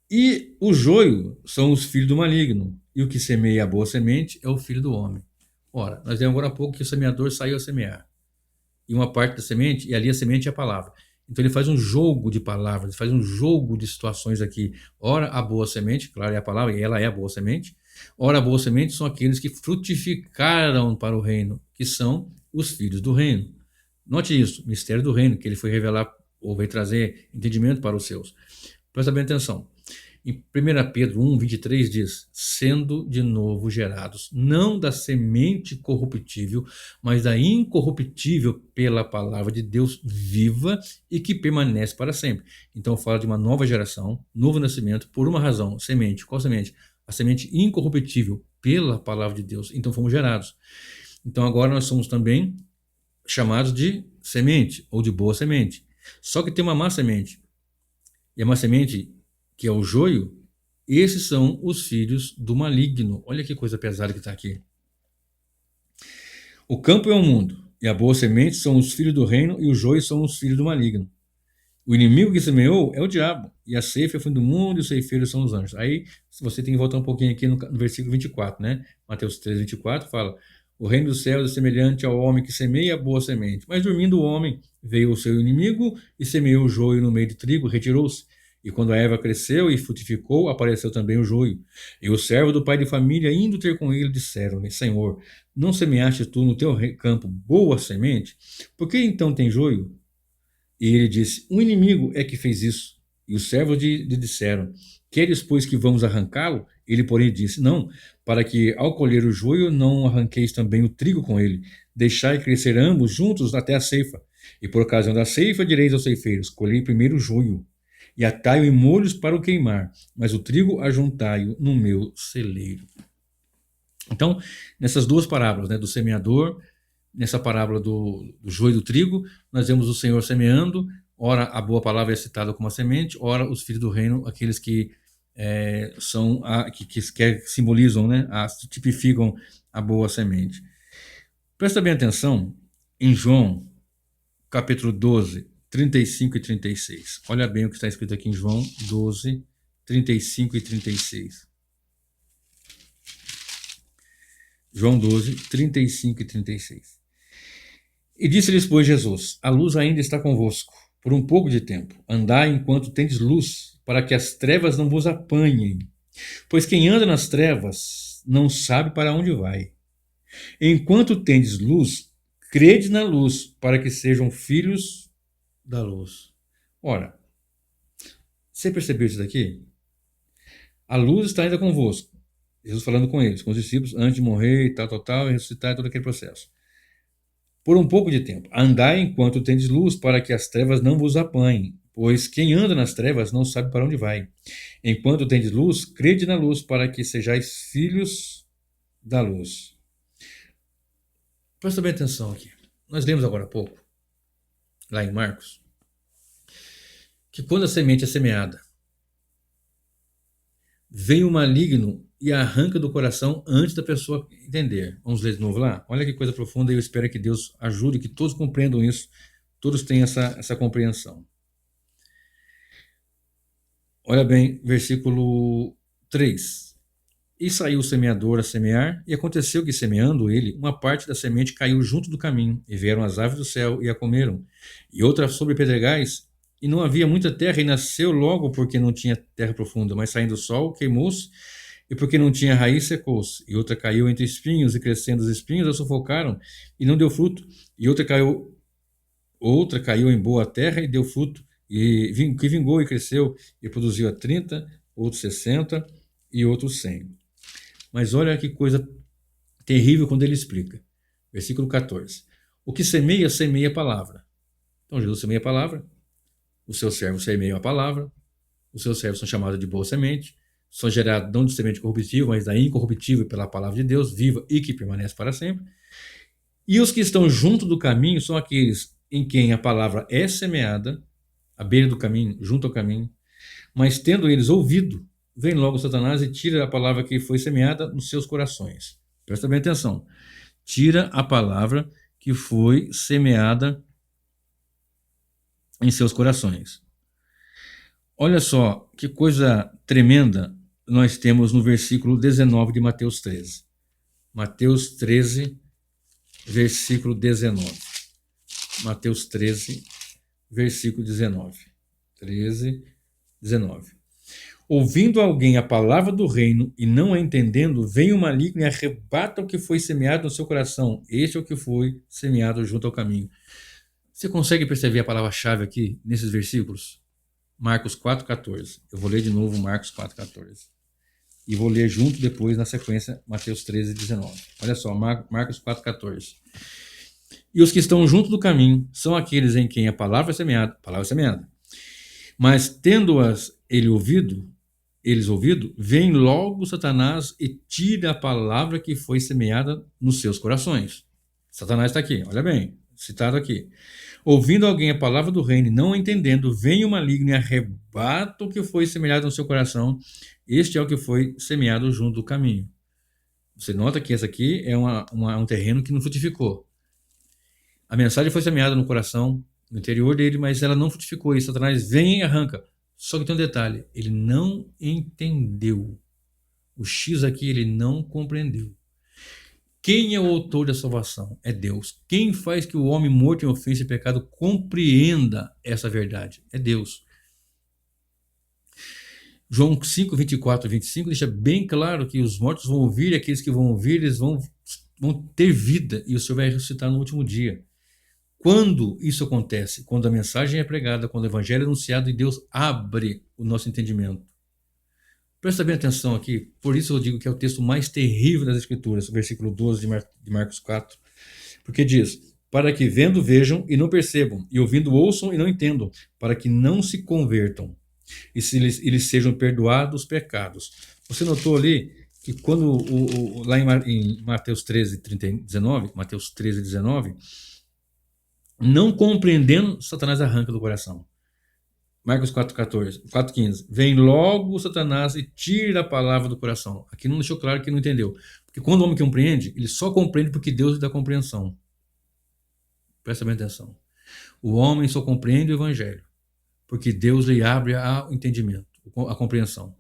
E o joio são os filhos do maligno. E o que semeia a boa semente é o filho do homem. Ora, nós vimos agora há pouco que o semeador saiu a semear. E uma parte da semente, e ali a semente é a palavra. Então ele faz um jogo de palavras, faz um jogo de situações aqui. Ora, a boa semente, claro, é a palavra, e ela é a boa semente. Ora, a boa semente são aqueles que frutificaram para o reino, que são os filhos do reino. Note isso, mistério do reino, que ele foi revelar, ou vai trazer entendimento para os seus. Presta bem atenção. Em 1 Pedro 1:23 diz: sendo de novo gerados, não da semente corruptível, mas da incorruptível pela palavra de Deus viva e que permanece para sempre. Então fala de uma nova geração, novo nascimento, por uma razão, semente. Qual semente? A semente incorruptível pela palavra de Deus. Então fomos gerados. Então agora nós somos também chamados de semente ou de boa semente. Só que tem uma má semente. E a má semente, que é o joio, esses são os filhos do maligno. Olha que coisa pesada que está aqui. O campo é o mundo, e a boa semente são os filhos do reino, e o joio são os filhos do maligno. O inimigo que semeou é o diabo, e a ceifa é o fim do mundo, e os ceifeiros são os anjos. Aí você tem que voltar um pouquinho aqui no versículo 24, né? Mateus 3:24 fala: o reino dos céus é semelhante ao homem que semeia a boa semente. Mas dormindo o homem, veio o seu inimigo e semeou o joio no meio de trigo, retirou-se. E quando a erva cresceu e frutificou, apareceu também o joio. E o servo do pai de família, indo ter com ele, disseram-lhe: Senhor, não semeaste tu no teu campo boa semente? Por que então tem joio? E ele disse: um inimigo é que fez isso. E os servos lhe disseram: queres, pois, que vamos arrancá-lo? Ele, porém, disse: não, para que ao colher o joio não arranqueis também o trigo com ele. Deixai crescer ambos juntos até a ceifa. E por ocasião da ceifa direis aos ceifeiros: colhei primeiro o joio, e atai-o em molhos para o queimar, mas o trigo ajuntai-o no meu celeiro. Então, nessas duas parábolas, né, do semeador, nessa parábola do joio e do trigo, nós vemos o Senhor semeando, ora a boa palavra é citada como a semente, ora os filhos do reino, aqueles que são que simbolizam, né, tipificam a boa semente. Presta bem atenção em João, capítulo 12, 35 e 36. Olha bem o que está escrito aqui em João 12, 35 e 36. João 12, 35 e 36. E disse-lhes, pois, Jesus: a luz ainda está convosco, por um pouco de tempo. Andai enquanto tendes luz, para que as trevas não vos apanhem. Pois quem anda nas trevas não sabe para onde vai. Enquanto tendes luz, crede na luz, para que sejam filhos da luz. Ora, você percebeu isso daqui? A luz está ainda convosco. Jesus falando com eles, com os discípulos, antes de morrer e tal, e ressuscitar, todo aquele processo. Por um pouco de tempo. Andai enquanto tendes luz, para que as trevas não vos apanhem. Pois quem anda nas trevas não sabe para onde vai. Enquanto tendes luz, crede na luz, para que sejais filhos da luz. Presta bem atenção aqui. Nós lemos agora há pouco, lá em Marcos, que quando a semente é semeada, vem o maligno e arranca do coração antes da pessoa entender. Vamos ler de novo lá? Olha que coisa profunda, e eu espero que Deus ajude, que todos compreendam isso, todos tenham essa compreensão. Olha bem, versículo 3. E saiu o semeador a semear, e aconteceu que, semeando ele, uma parte da semente caiu junto do caminho, e vieram as aves do céu e a comeram. E outra sobre pedregais, e não havia muita terra, e nasceu logo porque não tinha terra profunda, mas saindo o sol, queimou-se, e porque não tinha raiz, secou-se. E outra caiu entre espinhos, e crescendo os espinhos a sufocaram, e não deu fruto. E outra caiu em boa terra e deu fruto, e que vingou e cresceu, e produziu a 30, outros 60 e outros 100. Mas olha que coisa terrível quando ele explica. Versículo 14. O que semeia, semeia a palavra. Então Jesus semeia a palavra, os seus servos semeiam a palavra, os seus servos são chamados de boa semente, são gerados não de semente corruptível, mas da incorruptível pela palavra de Deus, viva e que permanece para sempre. E os que estão junto do caminho são aqueles em quem a palavra é semeada, à beira do caminho, junto ao caminho, mas tendo eles ouvido, vem logo Satanás e tira a palavra que foi semeada nos seus corações. Presta bem atenção. Tira a palavra que foi semeada em seus corações. Olha só que coisa tremenda nós temos no versículo 19 de Mateus 13. Mateus 13, versículo 19. Mateus 13, versículo 19. 13, 19. Ouvindo alguém a palavra do reino e não a entendendo, vem o maligno e arrebata o que foi semeado no seu coração. Este é o que foi semeado junto ao caminho. Você consegue perceber a palavra-chave aqui, nesses versículos? Marcos 4,14. Eu vou ler de novo Marcos 4,14. E vou ler junto depois, na sequência, Mateus 13,19. Olha só, Marcos 4,14. E os que estão junto do caminho são aqueles em quem a palavra é semeada. Mas tendo-as eles ouvido, vem logo Satanás e tira a palavra que foi semeada nos seus corações. Satanás está aqui, olha bem, citado aqui. Ouvindo alguém a palavra do reino e não entendendo, vem o maligno e arrebata o que foi semeado no seu coração. Este é o que foi semeado junto do caminho. Você nota que esse aqui é um terreno que não frutificou. A mensagem foi semeada no coração, no interior dele, mas ela não frutificou. E Satanás vem e arranca. Só que tem um detalhe, ele não entendeu. O X aqui ele não compreendeu. Quem é o autor da salvação? É Deus. Quem faz que o homem morto em ofensa e pecado compreenda essa verdade? É Deus. João 5, 24 e 25 deixa bem claro que os mortos vão ouvir e aqueles que vão ouvir, eles vão ter vida e o Senhor vai ressuscitar no último dia. Quando isso acontece? Quando a mensagem é pregada, quando o evangelho é anunciado e Deus abre o nosso entendimento. Presta bem atenção aqui, por isso eu digo que é o texto mais terrível das Escrituras, o versículo 12 de Marcos 4, porque diz, para que vendo vejam e não percebam, e ouvindo ouçam e não entendam, para que não se convertam, e se eles sejam perdoados os pecados. Você notou ali que quando lá em Mateus 13, 19, não compreendendo, Satanás arranca do coração. Marcos 4,15. Vem logo Satanás e tira a palavra do coração. Aqui não deixou claro que não entendeu. Porque quando o homem compreende, ele só compreende porque Deus lhe dá compreensão. Presta bem atenção. O homem só compreende o evangelho porque Deus lhe abre o entendimento, a compreensão.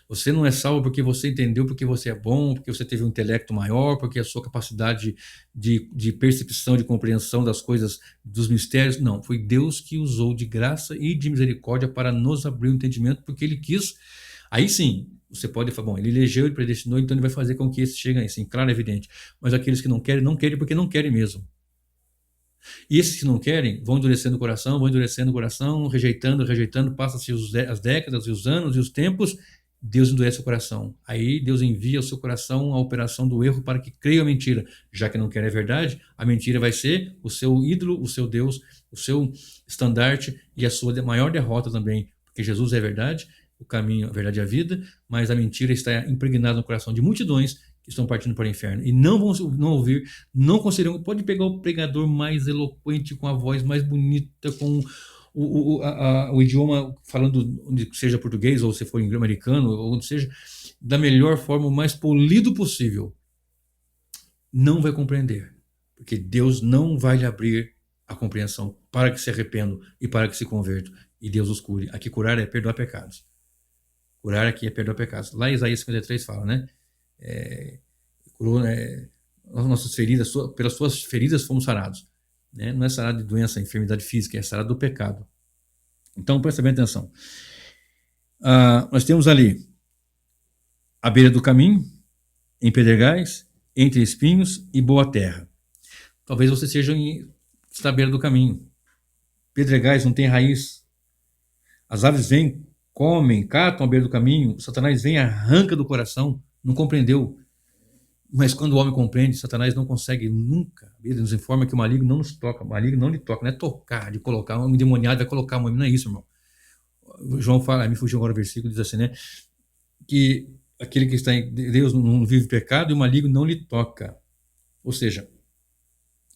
Você não é salvo porque você entendeu, porque você é bom, porque você teve um intelecto maior, porque a sua capacidade de percepção, de compreensão das coisas, dos mistérios. Não, foi Deus que usou de graça e de misericórdia para nos abrir o entendimento, porque Ele quis. Aí sim, você pode falar, bom, Ele elegeu, Ele predestinou, então Ele vai fazer com que esse chegue aí, sim, claro, evidente. Mas aqueles que não querem porque não querem mesmo. E esses que não querem vão endurecendo o coração, rejeitando, passa-se as décadas e os anos e os tempos, Deus endurece o coração. Aí Deus envia ao seu coração a operação do erro para que creia a mentira. Já que não quer a verdade, a mentira vai ser o seu ídolo, o seu Deus, o seu estandarte e a sua maior derrota também. Porque Jesus é a verdade, o caminho, a verdade e a vida, mas a mentira está impregnada no coração de multidões que estão partindo para o inferno. E não vão não ouvir, não conseguirão. Pode pegar o pregador mais eloquente, com a voz mais bonita, com o idioma, falando, seja português ou se for americano, ou seja, da melhor forma, o mais polido possível, não vai compreender, porque Deus não vai lhe abrir a compreensão para que se arrependam e para que se convertam, e Deus os cure. Aqui curar é perdoar pecados. Curar aqui é perdoar pecados. Lá em Isaías 53 fala, né? Curou, nossas feridas, pelas suas feridas fomos sarados. Né? Não é sarado de doença, enfermidade física, é sarado do pecado. Então, presta bem atenção. Nós temos ali a beira do caminho, em pedregais, entre espinhos e boa terra. Talvez você está à beira do caminho. Pedregais não tem raiz. As aves vêm, comem, catam à beira do caminho. Satanás vem, arranca do coração. Não compreendeu. Mas quando o homem compreende, Satanás não consegue nunca. Ele nos informa que o maligno não nos toca. O maligno não lhe toca. Não é tocar, de colocar. Um endemoniado vai colocar uma. Não é isso, irmão. O João fala, me fugiu agora o versículo, diz assim, né? Que aquele que está em Deus não vive pecado e o maligno não lhe toca. Ou seja,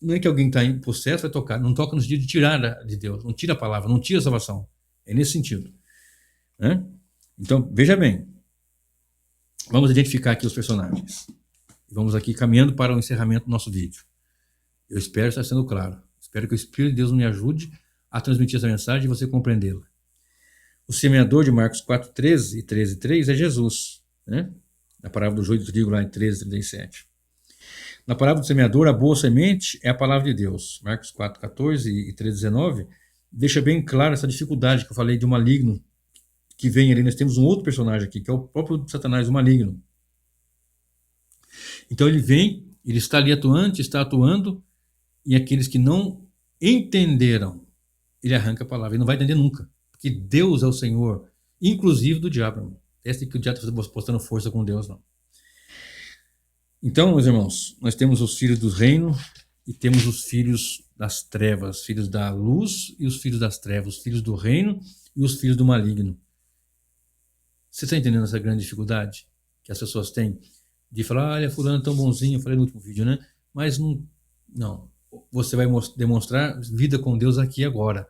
não é que alguém está em possesso vai tocar. Não toca no sentido de tirar de Deus. Não tira a palavra, não tira a salvação. É nesse sentido. Né? Então, veja bem. Vamos identificar aqui os personagens. Vamos aqui caminhando para o encerramento do nosso vídeo. Eu espero estar sendo claro. Espero que o Espírito de Deus me ajude a transmitir essa mensagem e você compreendê-la. O semeador de Marcos 4:13 e 13:3 é Jesus. Né? Na parábola do joio do trigo, lá em 13:37. Na parábola do semeador, a boa semente é a palavra de Deus. Marcos 4:14 e 13:19 deixa bem claro essa dificuldade que eu falei de um maligno que vem ali. Nós temos um outro personagem aqui, que é o próprio Satanás, o maligno. Então ele vem, ele está ali está atuando, e aqueles que não entenderam, ele arranca a palavra, ele não vai entender nunca, Porque Deus é o Senhor, inclusive do diabo, irmão. Esse que o diabo está postando força com Deus, não. Então, meus irmãos, nós temos os filhos do reino e temos os filhos das trevas, filhos da luz e os filhos das trevas, os filhos do reino e os filhos do maligno. Você está entendendo essa grande dificuldade que as pessoas têm de falar, olha, fulano é tão bonzinho, eu falei no último vídeo, né? Mas não. Você vai demonstrar vida com Deus aqui e agora.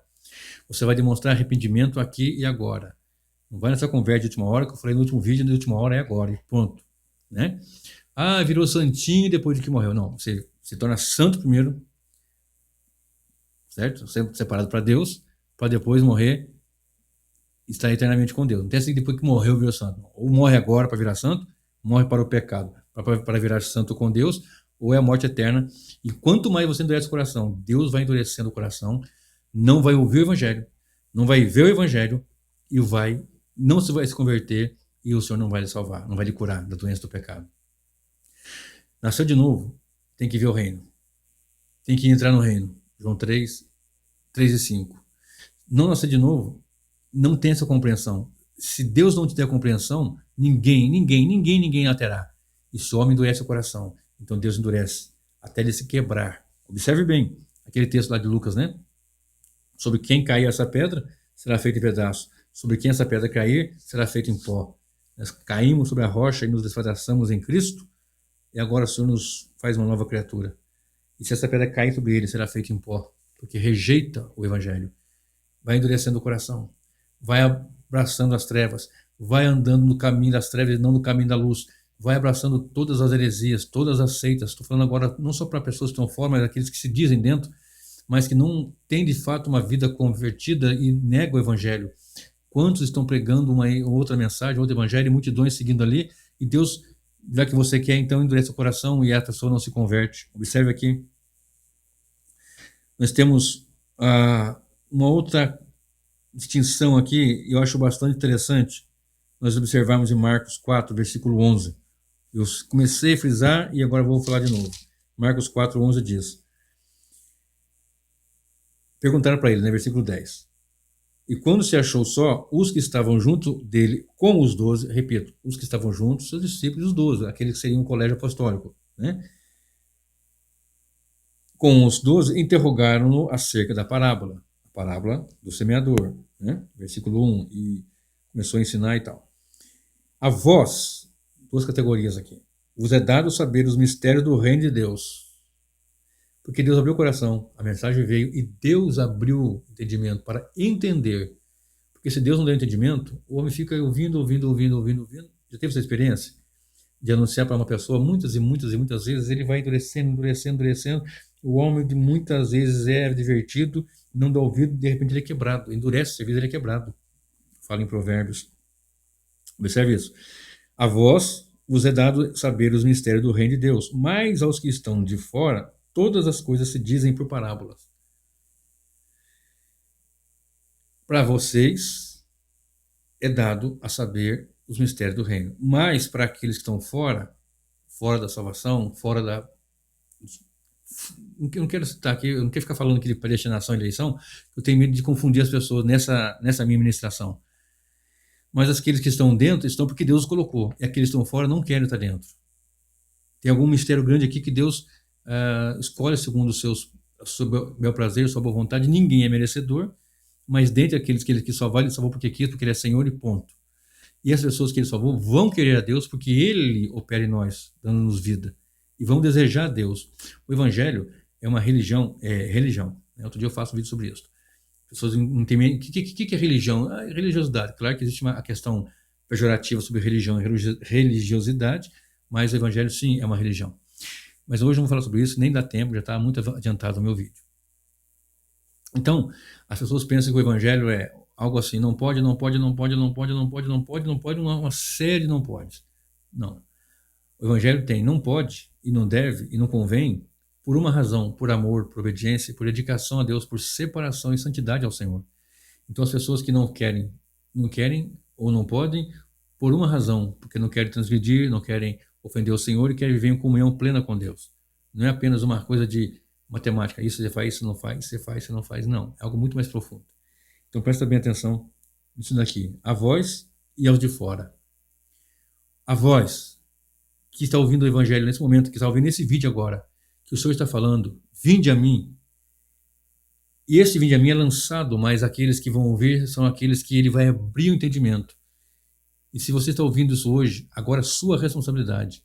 Você vai demonstrar arrependimento aqui e agora. Não vai nessa conversa de última hora, que eu falei no último vídeo, na última hora é agora, e pronto. Né? Ah, virou santinho depois de que morreu. Não, você se torna santo primeiro, certo? Sempre separado para Deus, para depois morrer e estar eternamente com Deus. Não tem assim que depois que morreu virou santo. Ou morre agora para virar santo, morre para o pecado, para virar santo com Deus, ou é a morte eterna. E quanto mais você endurece o coração, Deus vai endurecendo o coração, não vai ouvir o evangelho, não vai ver o evangelho e não se vai se converter e o Senhor não vai lhe salvar, não vai lhe curar da doença do pecado. Nasceu de novo, tem que ver o reino. Tem que entrar no reino. João 3 e 5. Não nascer de novo, não tem essa compreensão. Se Deus não te der a compreensão, ninguém a terá. E se o homem endurece o coração, então Deus endurece até ele se quebrar. Observe bem aquele texto lá de Lucas, né? Sobre quem cair essa pedra, será feito em pedaços. Sobre quem essa pedra cair, será feito em pó. Nós caímos sobre a rocha e nos despedaçamos em Cristo, e agora o Senhor nos faz uma nova criatura. E se essa pedra cair sobre ele, será feito em pó, porque rejeita o evangelho. Vai endurecendo o coração, vai abraçando as trevas, vai andando no caminho das trevas e não no caminho da luz, vai abraçando todas as heresias, todas as seitas. Estou falando agora não só para pessoas que estão fora, mas aqueles que se dizem dentro, mas que não têm de fato uma vida convertida e negam o evangelho. Quantos estão pregando uma outra mensagem, outro evangelho, e multidões seguindo ali, e Deus, já que você quer, então endurece o coração e a pessoa não se converte. Observe aqui, nós temos uma outra distinção aqui, eu acho bastante interessante, nós observarmos em Marcos 4, versículo 11. Eu comecei a frisar e agora vou falar de novo. Marcos 4, 11 diz, perguntaram para ele, né, versículo 10, e quando se achou só, os que estavam junto dele, com os 12, repito, os que estavam juntos, seus discípulos, os 12, aqueles que seriam um colégio apostólico, né? Com os 12, interrogaram-no acerca da parábola, a parábola do semeador, né? Versículo 1, e começou a ensinar e tal. A vós, duas categorias aqui, vos é dado saber os mistérios do reino de Deus, porque Deus abriu o coração, a mensagem veio e Deus abriu o entendimento para entender. Porque se Deus não der entendimento, o homem fica ouvindo. Já teve essa experiência? De anunciar para uma pessoa muitas vezes, ele vai endurecendo. O homem de muitas vezes é divertido, não dá ouvido, de repente ele é quebrado. Endurece, às vezes ele é quebrado. Fala em Provérbios. Observe isso. A vós vos é dado saber os mistérios do reino de Deus, mas aos que estão de fora, todas as coisas se dizem por parábolas. Para vocês é dado a saber os mistérios do reino. Mas para aqueles que estão fora da salvação, fora da... Eu não quero citar aqui, eu não quero ficar falando aqui de predestinação e eleição, eu tenho medo de confundir as pessoas nessa minha ministração. Mas aqueles que estão dentro estão porque Deus os colocou, e aqueles que estão fora não querem estar dentro. Tem algum mistério grande aqui que Deus escolhe segundo o seu bel prazer, sua boa vontade. Ninguém é merecedor, mas dentre aqueles que ele salvou, ele salvou porque quis, porque ele é Senhor e ponto. E as pessoas que ele salvou vão querer a Deus porque ele opera em nós, dando-nos vida. E vão desejar a Deus. O Evangelho é uma religião, Outro dia eu faço um vídeo sobre isso. As pessoas não entendem o que é religião. É religiosidade. Claro que existe uma questão pejorativa sobre religião e religiosidade, mas o Evangelho sim é uma religião. Mas hoje eu não vou falar sobre isso, nem dá tempo, já está muito adiantado o meu vídeo. Então, as pessoas pensam que o Evangelho é algo assim, não pode, uma série de não pode. Não. O Evangelho tem não pode, e não deve, e não convém, por uma razão, por amor, por obediência, por dedicação a Deus, por separação e santidade ao Senhor. Então, as pessoas que não querem ou não podem, por uma razão, porque não querem transgredir, não querem ofender o Senhor e querem viver em comunhão plena com Deus. Não é apenas uma coisa de matemática, isso você faz, isso não faz, você faz, você não faz, não. É algo muito mais profundo. Então presta bem atenção Isso daqui, a vós e aos de fora. A vós que está ouvindo o evangelho nesse momento, que está ouvindo esse vídeo agora, que o Senhor está falando, vinde a mim. E esse vinde a mim é lançado, mas aqueles que vão ouvir são aqueles que ele vai abrir o entendimento. E se você está ouvindo isso hoje, agora é sua responsabilidade.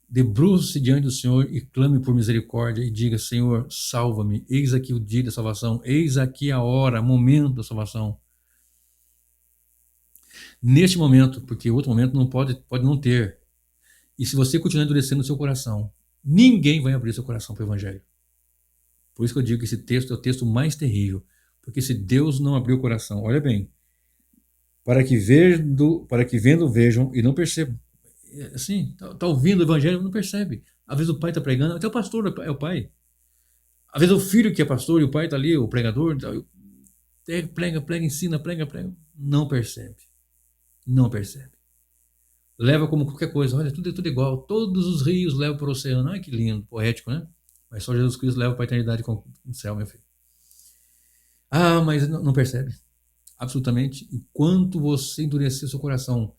Debruce-se diante do Senhor e clame por misericórdia e diga: Senhor, salva-me, eis aqui o dia da salvação, eis aqui a hora, momento da salvação. Neste momento, porque outro momento não pode não ter. E se você continuar endurecendo o seu coração, ninguém vai abrir seu coração para o evangelho. Por isso que eu digo que esse texto é o texto mais terrível, porque se Deus não abrir o coração, olha bem, para que vendo vejam e não percebam. Assim, tá ouvindo o evangelho, não percebe. Às vezes o pai está pregando, até o pastor é o pai. Às vezes o filho que é pastor e o pai está ali, o pregador, prega, ensina, prega. Não percebe. Não percebe. Leva como qualquer coisa, olha, tudo igual, todos os rios levam para o oceano. Ai, que lindo, poético, né? Mas só Jesus Cristo leva para a eternidade com o céu, meu filho. Ah, mas não percebe. Absolutamente. Enquanto você endurecer seu coração,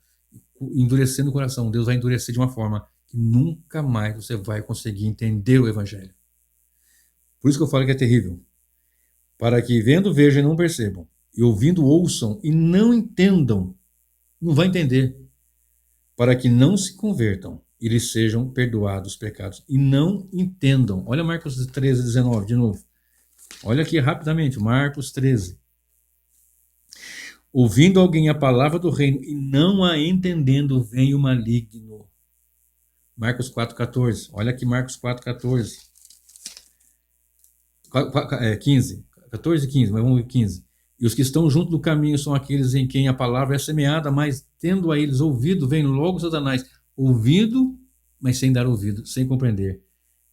endurecendo o coração, Deus vai endurecer de uma forma que nunca mais você vai conseguir entender o evangelho. Por isso que eu falo que é terrível. Para que vendo vejam e não percebam, e ouvindo ouçam e não entendam, não vai entender. Para que não se convertam e lhes sejam perdoados os pecados. E não entendam. Olha Marcos 13, 19 de novo. Olha aqui rapidamente, Marcos 13. Ouvindo alguém a palavra do reino e não a entendendo, vem o maligno. Marcos 4,14. Olha aqui Marcos 4,14. 15. 14 e 15, mas vamos ver 15. E os que estão junto do caminho são aqueles em quem a palavra é semeada, mas tendo a eles ouvido, vem logo Satanás. Ouvido, mas sem dar ouvido, sem compreender.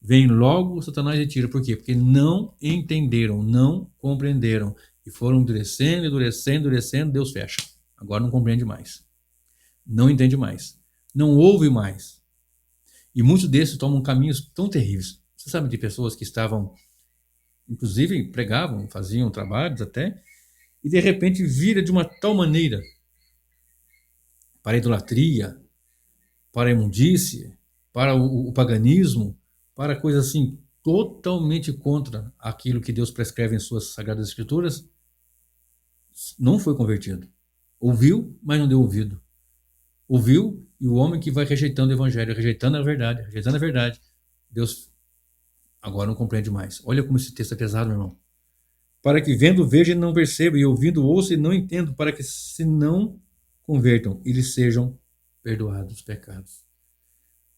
Vem logo Satanás e tira. Por quê? Porque não entenderam, não compreenderam. E foram endurecendo, Deus fecha. Agora não compreende mais. Não entende mais. Não ouve mais. E muitos desses tomam caminhos tão terríveis. Você sabe de pessoas que estavam, inclusive pregavam, faziam trabalhos até, e de repente vira de uma tal maneira para a idolatria, para a imundície, para o paganismo, para coisas assim totalmente contra aquilo que Deus prescreve em suas sagradas escrituras, não foi convertido. Ouviu, mas não deu ouvido. Ouviu, e o homem que vai rejeitando o evangelho, rejeitando a verdade, Deus agora não compreende mais. Olha como esse texto é pesado, meu irmão. Para que vendo veja e não perceba, e ouvindo ouça e não entenda, para que se não convertam e lhes sejam perdoados os pecados.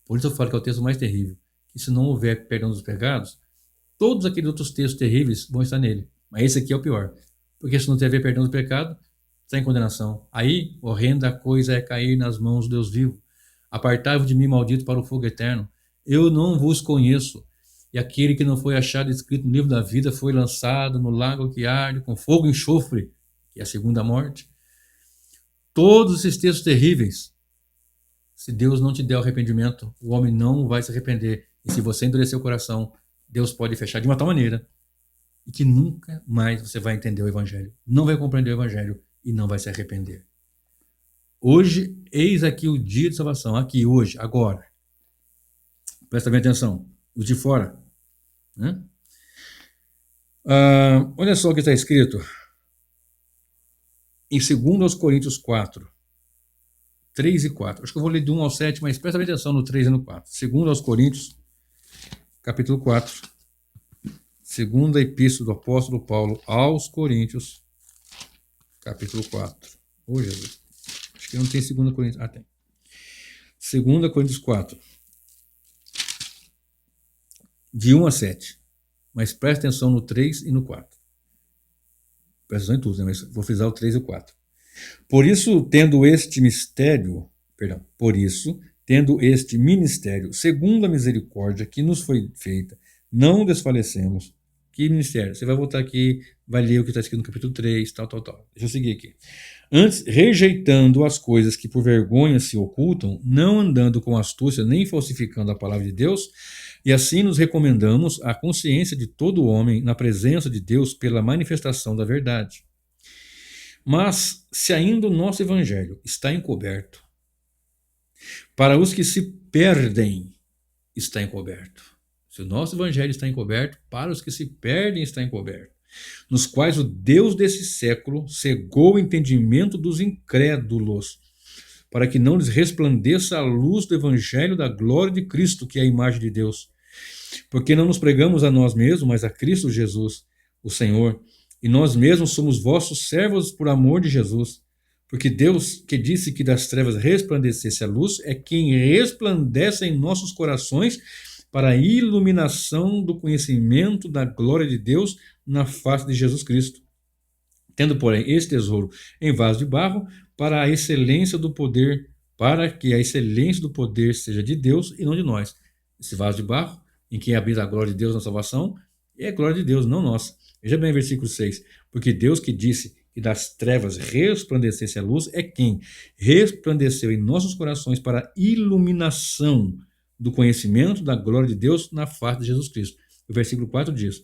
Por isso eu falo que é o texto mais terrível. Que se não houver perdão dos pecados, todos aqueles outros textos terríveis vão estar nele. Mas esse aqui é o pior. Porque se não tiver perdão do pecado, está em condenação. Aí, horrenda coisa é cair nas mãos do Deus vivo. Apartai-vos de mim, maldito, para o fogo eterno. Eu não vos conheço. E aquele que não foi achado escrito no livro da vida foi lançado no lago que arde com fogo e enxofre, que é a segunda morte. Todos esses textos terríveis, se Deus não te der o arrependimento, o homem não vai se arrepender. E se você endurecer o coração, Deus pode fechar de uma tal maneira e que nunca mais você vai entender o evangelho. Não vai compreender o evangelho e não vai se arrepender. Hoje, eis aqui o dia de salvação. Aqui, hoje, agora. Presta bem atenção. Os de fora. Né? Olha só o que está escrito em 2 Coríntios 4, 3 e 4. Acho que eu vou ler de 1 ao 7, mas presta bem atenção no 3 e no 4. 2 Coríntios, capítulo 4. Segunda epístola do apóstolo Paulo aos Coríntios, capítulo 4. Ô, Jesus. Acho que não tem 2 Coríntios. Tem. 2 Coríntios 4. De 1 a 7. Mas presta atenção no 3 e no 4. Presta atenção em tudo, né? Mas vou frisar o 3 e o 4. Por isso, tendo este ministério, segundo a misericórdia que nos foi feita, não desfalecemos. Que ministério? Você vai voltar aqui, vai ler o que está escrito no capítulo 3, tal. Deixa eu seguir aqui. Antes, rejeitando as coisas que por vergonha se ocultam, não andando com astúcia, nem falsificando a palavra de Deus, e assim nos recomendamos à consciência de todo homem na presença de Deus pela manifestação da verdade. Mas se ainda o nosso evangelho está encoberto, para os que se perdem está encoberto. Se o nosso evangelho está encoberto, para os que se perdem está encoberto, nos quais o Deus desse século cegou o entendimento dos incrédulos, para que não lhes resplandeça a luz do evangelho da glória de Cristo, que é a imagem de Deus. Porque não nos pregamos a nós mesmos, mas a Cristo Jesus, o Senhor, e nós mesmos somos vossos servos por amor de Jesus. Porque Deus, que disse que das trevas resplandecesse a luz, é quem resplandece em nossos corações para a iluminação do conhecimento da glória de Deus na face de Jesus Cristo. Tendo, porém, esse tesouro em vaso de barro, para a excelência do poder, para que a excelência do poder seja de Deus e não de nós. Esse vaso de barro, em que habita a glória de Deus na salvação, é a glória de Deus, não nossa. Veja bem, versículo 6. Porque Deus que disse que das trevas resplandecesse a luz, é quem resplandeceu em nossos corações para a iluminação do conhecimento da glória de Deus na face de Jesus Cristo. O versículo 4 diz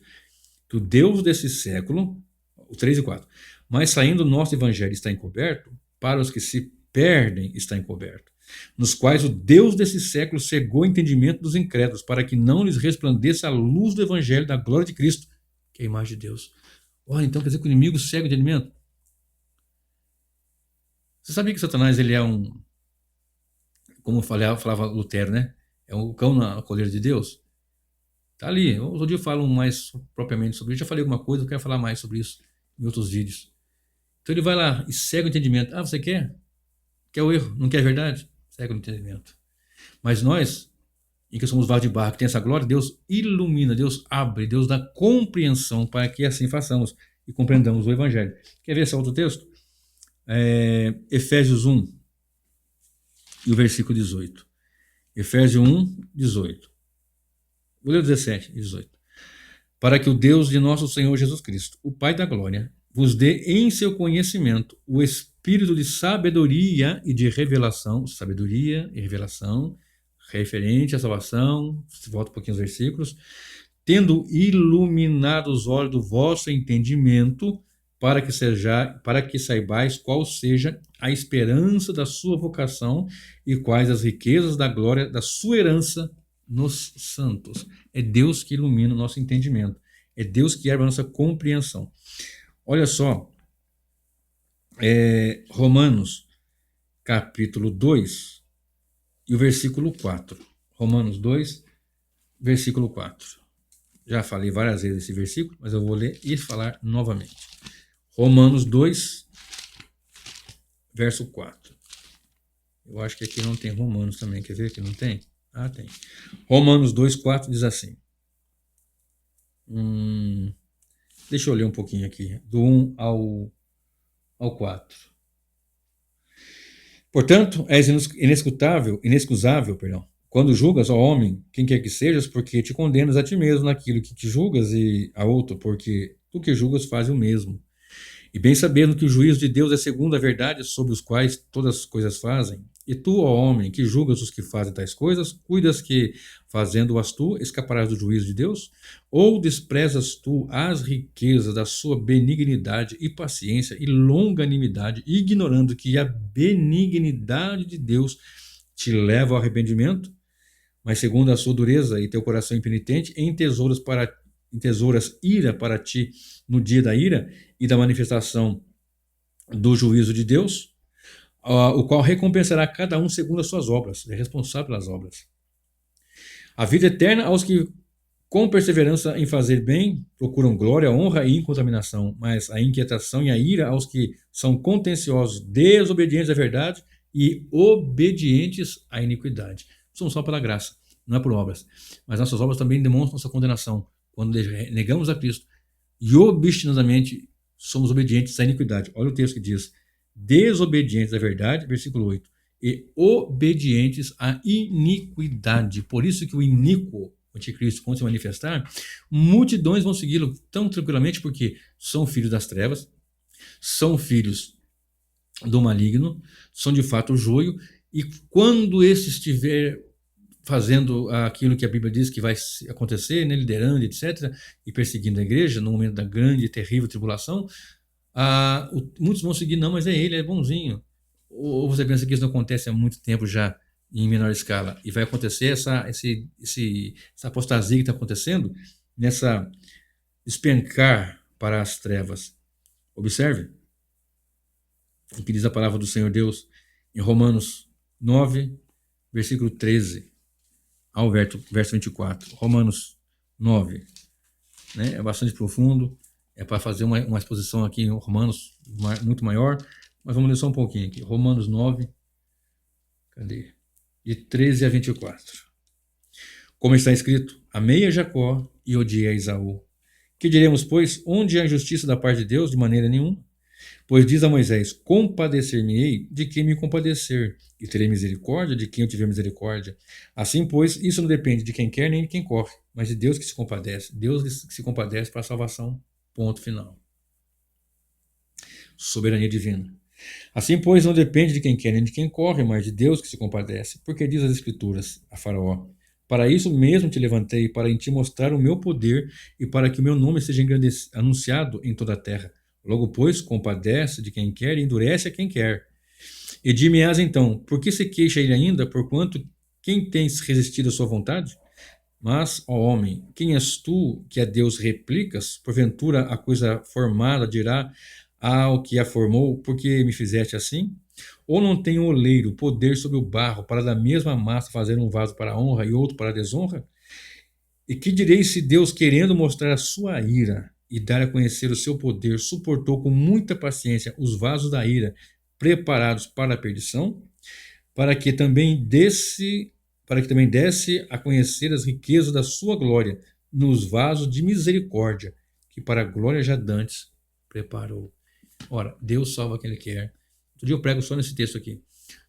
que o Deus desse século, o 3 e 4, mas saindo o nosso evangelho está encoberto, para os que se perdem está encoberto, nos quais o Deus desse século cegou o entendimento dos incrédulos, para que não lhes resplandeça a luz do evangelho da glória de Cristo, que é a imagem de Deus. Olha, então quer dizer que o inimigo cega o entendimento? Você sabia que Satanás ele é como falava Lutero, né? É um cão na coleira de Deus? Tá ali. Outro dia eu falo mais propriamente sobre isso. Já falei alguma coisa, eu quero falar mais sobre isso em outros vídeos. Então ele vai lá e cega o entendimento. Ah, você quer? Quer o erro? Não quer a verdade? Cega o entendimento. Mas nós, em que somos vasos de barro, que tem essa glória, Deus ilumina, Deus abre, Deus dá compreensão para que assim façamos e compreendamos o evangelho. Quer ver esse outro texto? Efésios 1 e o versículo 18. Efésios 1, 18. Vou ler o 17 e 18. Para que o Deus de nosso Senhor Jesus Cristo, o Pai da glória, vos dê em seu conhecimento o espírito de sabedoria e de revelação, referente à salvação, volta um pouquinho os versículos, tendo iluminado os olhos do vosso entendimento, para que saibais qual seja a esperança da sua vocação e quais as riquezas da glória da sua herança nos santos. É Deus que ilumina o nosso entendimento. É Deus que abre a nossa compreensão. Olha só, Romanos, capítulo 2 e o versículo 4. Romanos 2, versículo 4. Já falei várias vezes esse versículo, mas eu vou ler e falar novamente. Romanos 2, verso 4. Eu acho que aqui não tem Romanos também. Quer ver que não tem? Ah, tem. Romanos 2, 4 diz assim. Deixa eu ler um pouquinho aqui. Do 1 ao 4. Portanto, és inexcusável, quando julgas ao homem, quem quer que sejas, porque te condenas a ti mesmo naquilo que te julgas e a outro, porque tu que julgas faz o mesmo. E bem sabendo que o juízo de Deus é segundo a verdade sobre os quais todas as coisas fazem. E tu, ó homem, que julgas os que fazem tais coisas, cuidas que, fazendo-as tu, escaparás do juízo de Deus? Ou desprezas tu as riquezas da sua benignidade e paciência e longanimidade, ignorando que a benignidade de Deus te leva ao arrependimento? Mas segundo a sua dureza e teu coração impenitente, entesouras ira para ti no dia da ira e da manifestação do juízo de Deus, o qual recompensará cada um segundo as suas obras. É responsável pelas obras. A vida eterna aos que, com perseverança em fazer bem, procuram glória, honra e incontaminação, mas a inquietação e a ira aos que são contenciosos, desobedientes à verdade e obedientes à iniquidade. Somos só pela graça, não é por obras. Mas nossas obras também demonstram nossa condenação, quando negamos a Cristo e obstinadamente somos obedientes à iniquidade. Olha o texto que diz: desobedientes à verdade, versículo 8, e obedientes à iniquidade. Por isso que o iníquo, o anticristo, quando se manifestar, multidões vão segui-lo tão tranquilamente, porque são filhos das trevas, são filhos do maligno, são de fato o joio, e quando esse estiver fazendo aquilo que a Bíblia diz que vai acontecer, né, liderando, etc., e perseguindo a igreja no momento da grande e terrível tribulação, Muitos vão seguir, não, mas é ele, é bonzinho. Ou você pensa que isso não acontece há muito tempo já, em menor escala, e vai acontecer essa apostasia que está acontecendo, nessa despencar para as trevas. Observe o que diz a palavra do Senhor Deus em Romanos 9, versículo 13 ao verso 24. Romanos 9, né? É bastante profundo, é para fazer uma exposição aqui em Romanos muito maior, mas vamos ler só um pouquinho aqui. Romanos 9, cadê? De 13 a 24. Como está escrito, amei a Jacó e odiei a Esaú. Que diremos, pois, onde há injustiça da parte de Deus? De maneira nenhuma. Pois diz a Moisés, compadecer-me-ei de quem me compadecer, e terei misericórdia de quem eu tiver misericórdia. Assim, pois, isso não depende de quem quer nem de quem corre, mas de Deus que se compadece. Deus que se compadece para a salvação. Ponto final. Soberania divina. Assim, pois, não depende de quem quer nem de quem corre, mas de Deus que se compadece. Porque diz as Escrituras a Faraó, para isso mesmo te levantei, para em ti mostrar o meu poder e para que o meu nome seja anunciado em toda a terra. Logo, pois, compadece de quem quer e endurece a quem quer. E dir-me-ás então, por que se queixa ele ainda, porquanto quem tens resistido à sua vontade? Mas, ó homem, quem és tu que a Deus replicas? Porventura a coisa formada dirá ao que a formou, por que me fizeste assim? Ou não tem o oleiro poder sobre o barro para da mesma massa fazer um vaso para a honra e outro para a desonra? E que direi se Deus, querendo mostrar a sua ira e dar a conhecer o seu poder, suportou com muita paciência os vasos da ira preparados para a perdição, para que também desse a conhecer as riquezas da sua glória nos vasos de misericórdia, que para a glória já dantes preparou. Ora, Deus salva quem Ele quer. Outro dia eu prego só nesse texto aqui,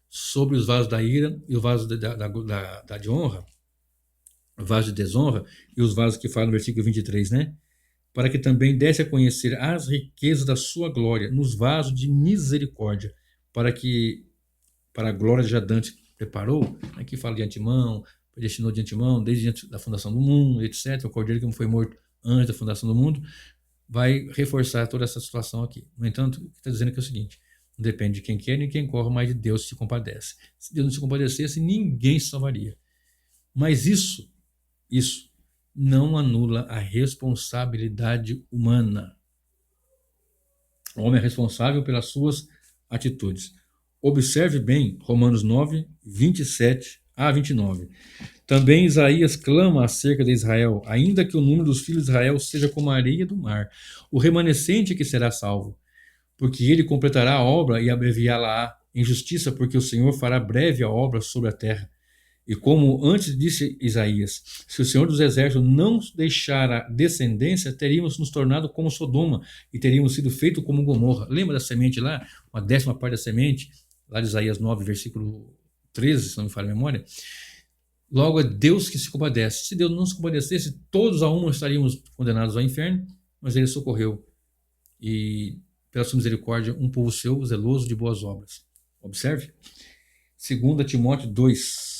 sobre os vasos da ira e o vaso de honra, o vaso de desonra e os vasos que fala no versículo 23, né? Para que também desse a conhecer as riquezas da sua glória nos vasos de misericórdia, para a glória já dantes preparou, aqui fala de antemão, predestinou de antemão, desde a fundação do mundo, etc. O cordeiro que não foi morto antes da fundação do mundo, vai reforçar toda essa situação aqui. No entanto, o que está dizendo aqui é o seguinte, não depende de quem quer nem quem corre, mas de Deus se compadece. Se Deus não se compadecesse, ninguém se salvaria. Mas isso não anula a responsabilidade humana. O homem é responsável pelas suas atitudes. Observe bem Romanos 9, 27 a 29. Também Isaías clama acerca de Israel, ainda que o número dos filhos de Israel seja como a areia do mar, o remanescente que será salvo, porque ele completará a obra e abreviá-la em justiça, porque o Senhor fará breve a obra sobre a terra. E como antes disse Isaías, se o Senhor dos Exércitos não deixar a descendência, teríamos nos tornado como Sodoma e teríamos sido feitos como Gomorra. Lembra da semente lá? Uma 10ª parte da semente, lá de Isaías 9, versículo 13, se não me falha a memória. Logo é Deus que se compadece. Se Deus não se compadecesse, todos a uma estaríamos condenados ao inferno, mas Ele socorreu. E pela sua misericórdia, um povo seu, zeloso de boas obras. Observe. 2 Timóteo 2,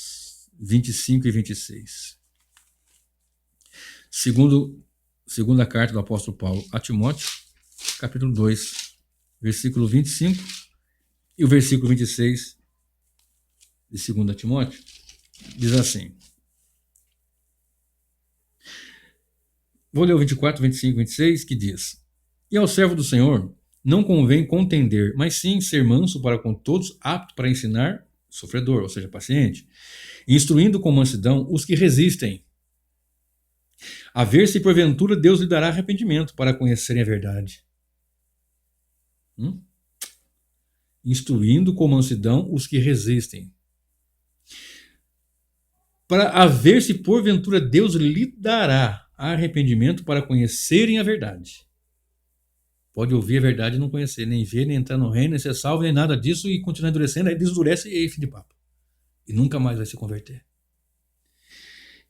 25 e 26. Segunda carta do apóstolo Paulo a Timóteo, capítulo 2, versículo 25 e o versículo 26 de 2 Timóteo, diz assim. Vou ler o 24, 25 e 26, que diz: E ao servo do Senhor não convém contender, mas sim ser manso para com todos, apto para ensinar, sofredor, ou seja, paciente, instruindo com mansidão os que resistem, a ver se porventura Deus lhe dará arrependimento para conhecerem a verdade. Instruindo com mansidão os que resistem, para ver se porventura Deus lhe dará arrependimento para conhecerem a verdade. Pode ouvir a verdade e não conhecer, nem ver, nem entrar no reino, nem ser salvo, nem nada disso, e continuar endurecendo, aí desendurece e fim de papo. E nunca mais vai se converter.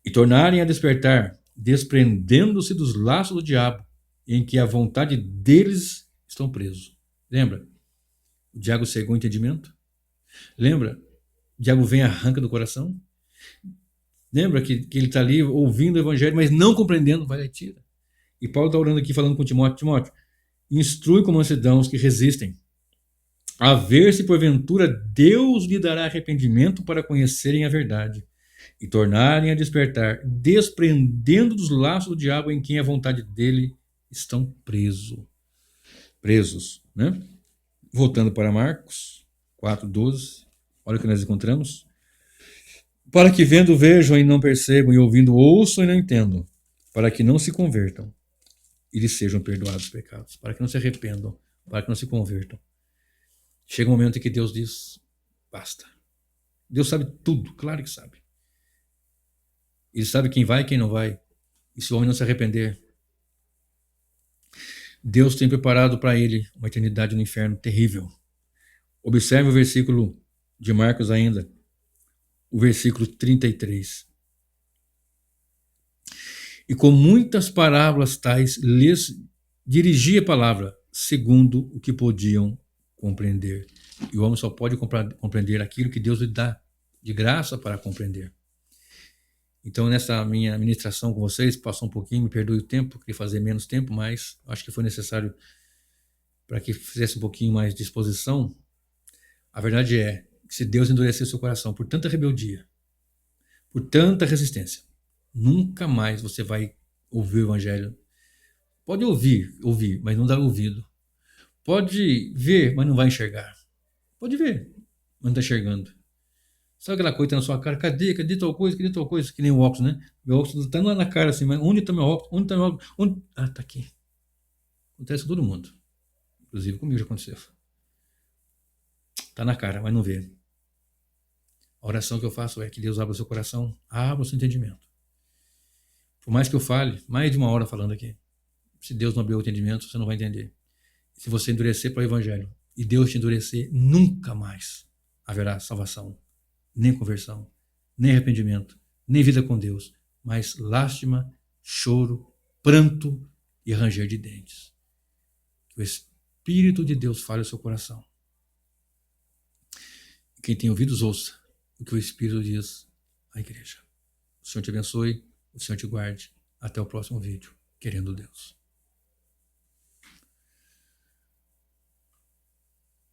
E tornarem a despertar, desprendendo-se dos laços do diabo, em que a vontade deles estão presos. Lembra? O diabo cegou o entendimento? Lembra? O diabo vem e arranca do coração? Lembra que ele está ali ouvindo o evangelho, mas não compreendendo, vai lá e tira. E Paulo está orando aqui, falando com Timóteo, Instrui com mansidão os que resistem, a ver se porventura Deus lhe dará arrependimento para conhecerem a verdade e tornarem a despertar, desprendendo dos laços do diabo em quem a vontade dele estão presos, né? Voltando para Marcos 4:12, olha o que nós encontramos. Para que vendo vejam e não percebam, e ouvindo ouçam e não entendam, para que não se convertam e lhes sejam perdoados os pecados, para que não se arrependam, para que não se convertam. Chega um momento em que Deus diz, basta. Deus sabe tudo, claro que sabe. Ele sabe quem vai e quem não vai. E se o homem não se arrepender, Deus tem preparado para ele uma eternidade no inferno terrível. Observe o versículo de Marcos ainda, o versículo 33. E com muitas parábolas tais lhes dirigia a palavra, segundo o que podiam compreender. E o homem só pode compreender aquilo que Deus lhe dá de graça para compreender. Então, nessa minha ministração com vocês, passou um pouquinho, me perdoe o tempo, queria fazer menos tempo, mas acho que foi necessário para que fizesse um pouquinho mais de exposição. A verdade é que se Deus endurecer seu coração por tanta rebeldia, por tanta resistência, nunca mais você vai ouvir o evangelho. Pode ouvir, mas não dá ouvido. Pode ver, mas não vai enxergar. Pode ver, mas não está enxergando. Sabe aquela coisa na sua cara? Cadê tal coisa? Cadê tal coisa? Que nem o óculos, né? Meu óculos está lá na cara assim, mas onde está meu óculos? Onde está meu óculos? Onde... Ah, está aqui. Acontece com todo mundo. Inclusive comigo já aconteceu. Está na cara, mas não vê. A oração que eu faço é que Deus abra o seu coração, abra o seu entendimento. Por mais que eu fale, mais de uma hora falando aqui, se Deus não abrir o entendimento, você não vai entender. Se você endurecer para o evangelho e Deus te endurecer, nunca mais haverá salvação, nem conversão, nem arrependimento, nem vida com Deus, mas lástima, choro, pranto e ranger de dentes. Que o Espírito de Deus fale ao seu coração. Quem tem ouvidos, ouça o que o Espírito diz à igreja. O Senhor te abençoe, o Senhor te guarde. Até o próximo vídeo, querendo Deus.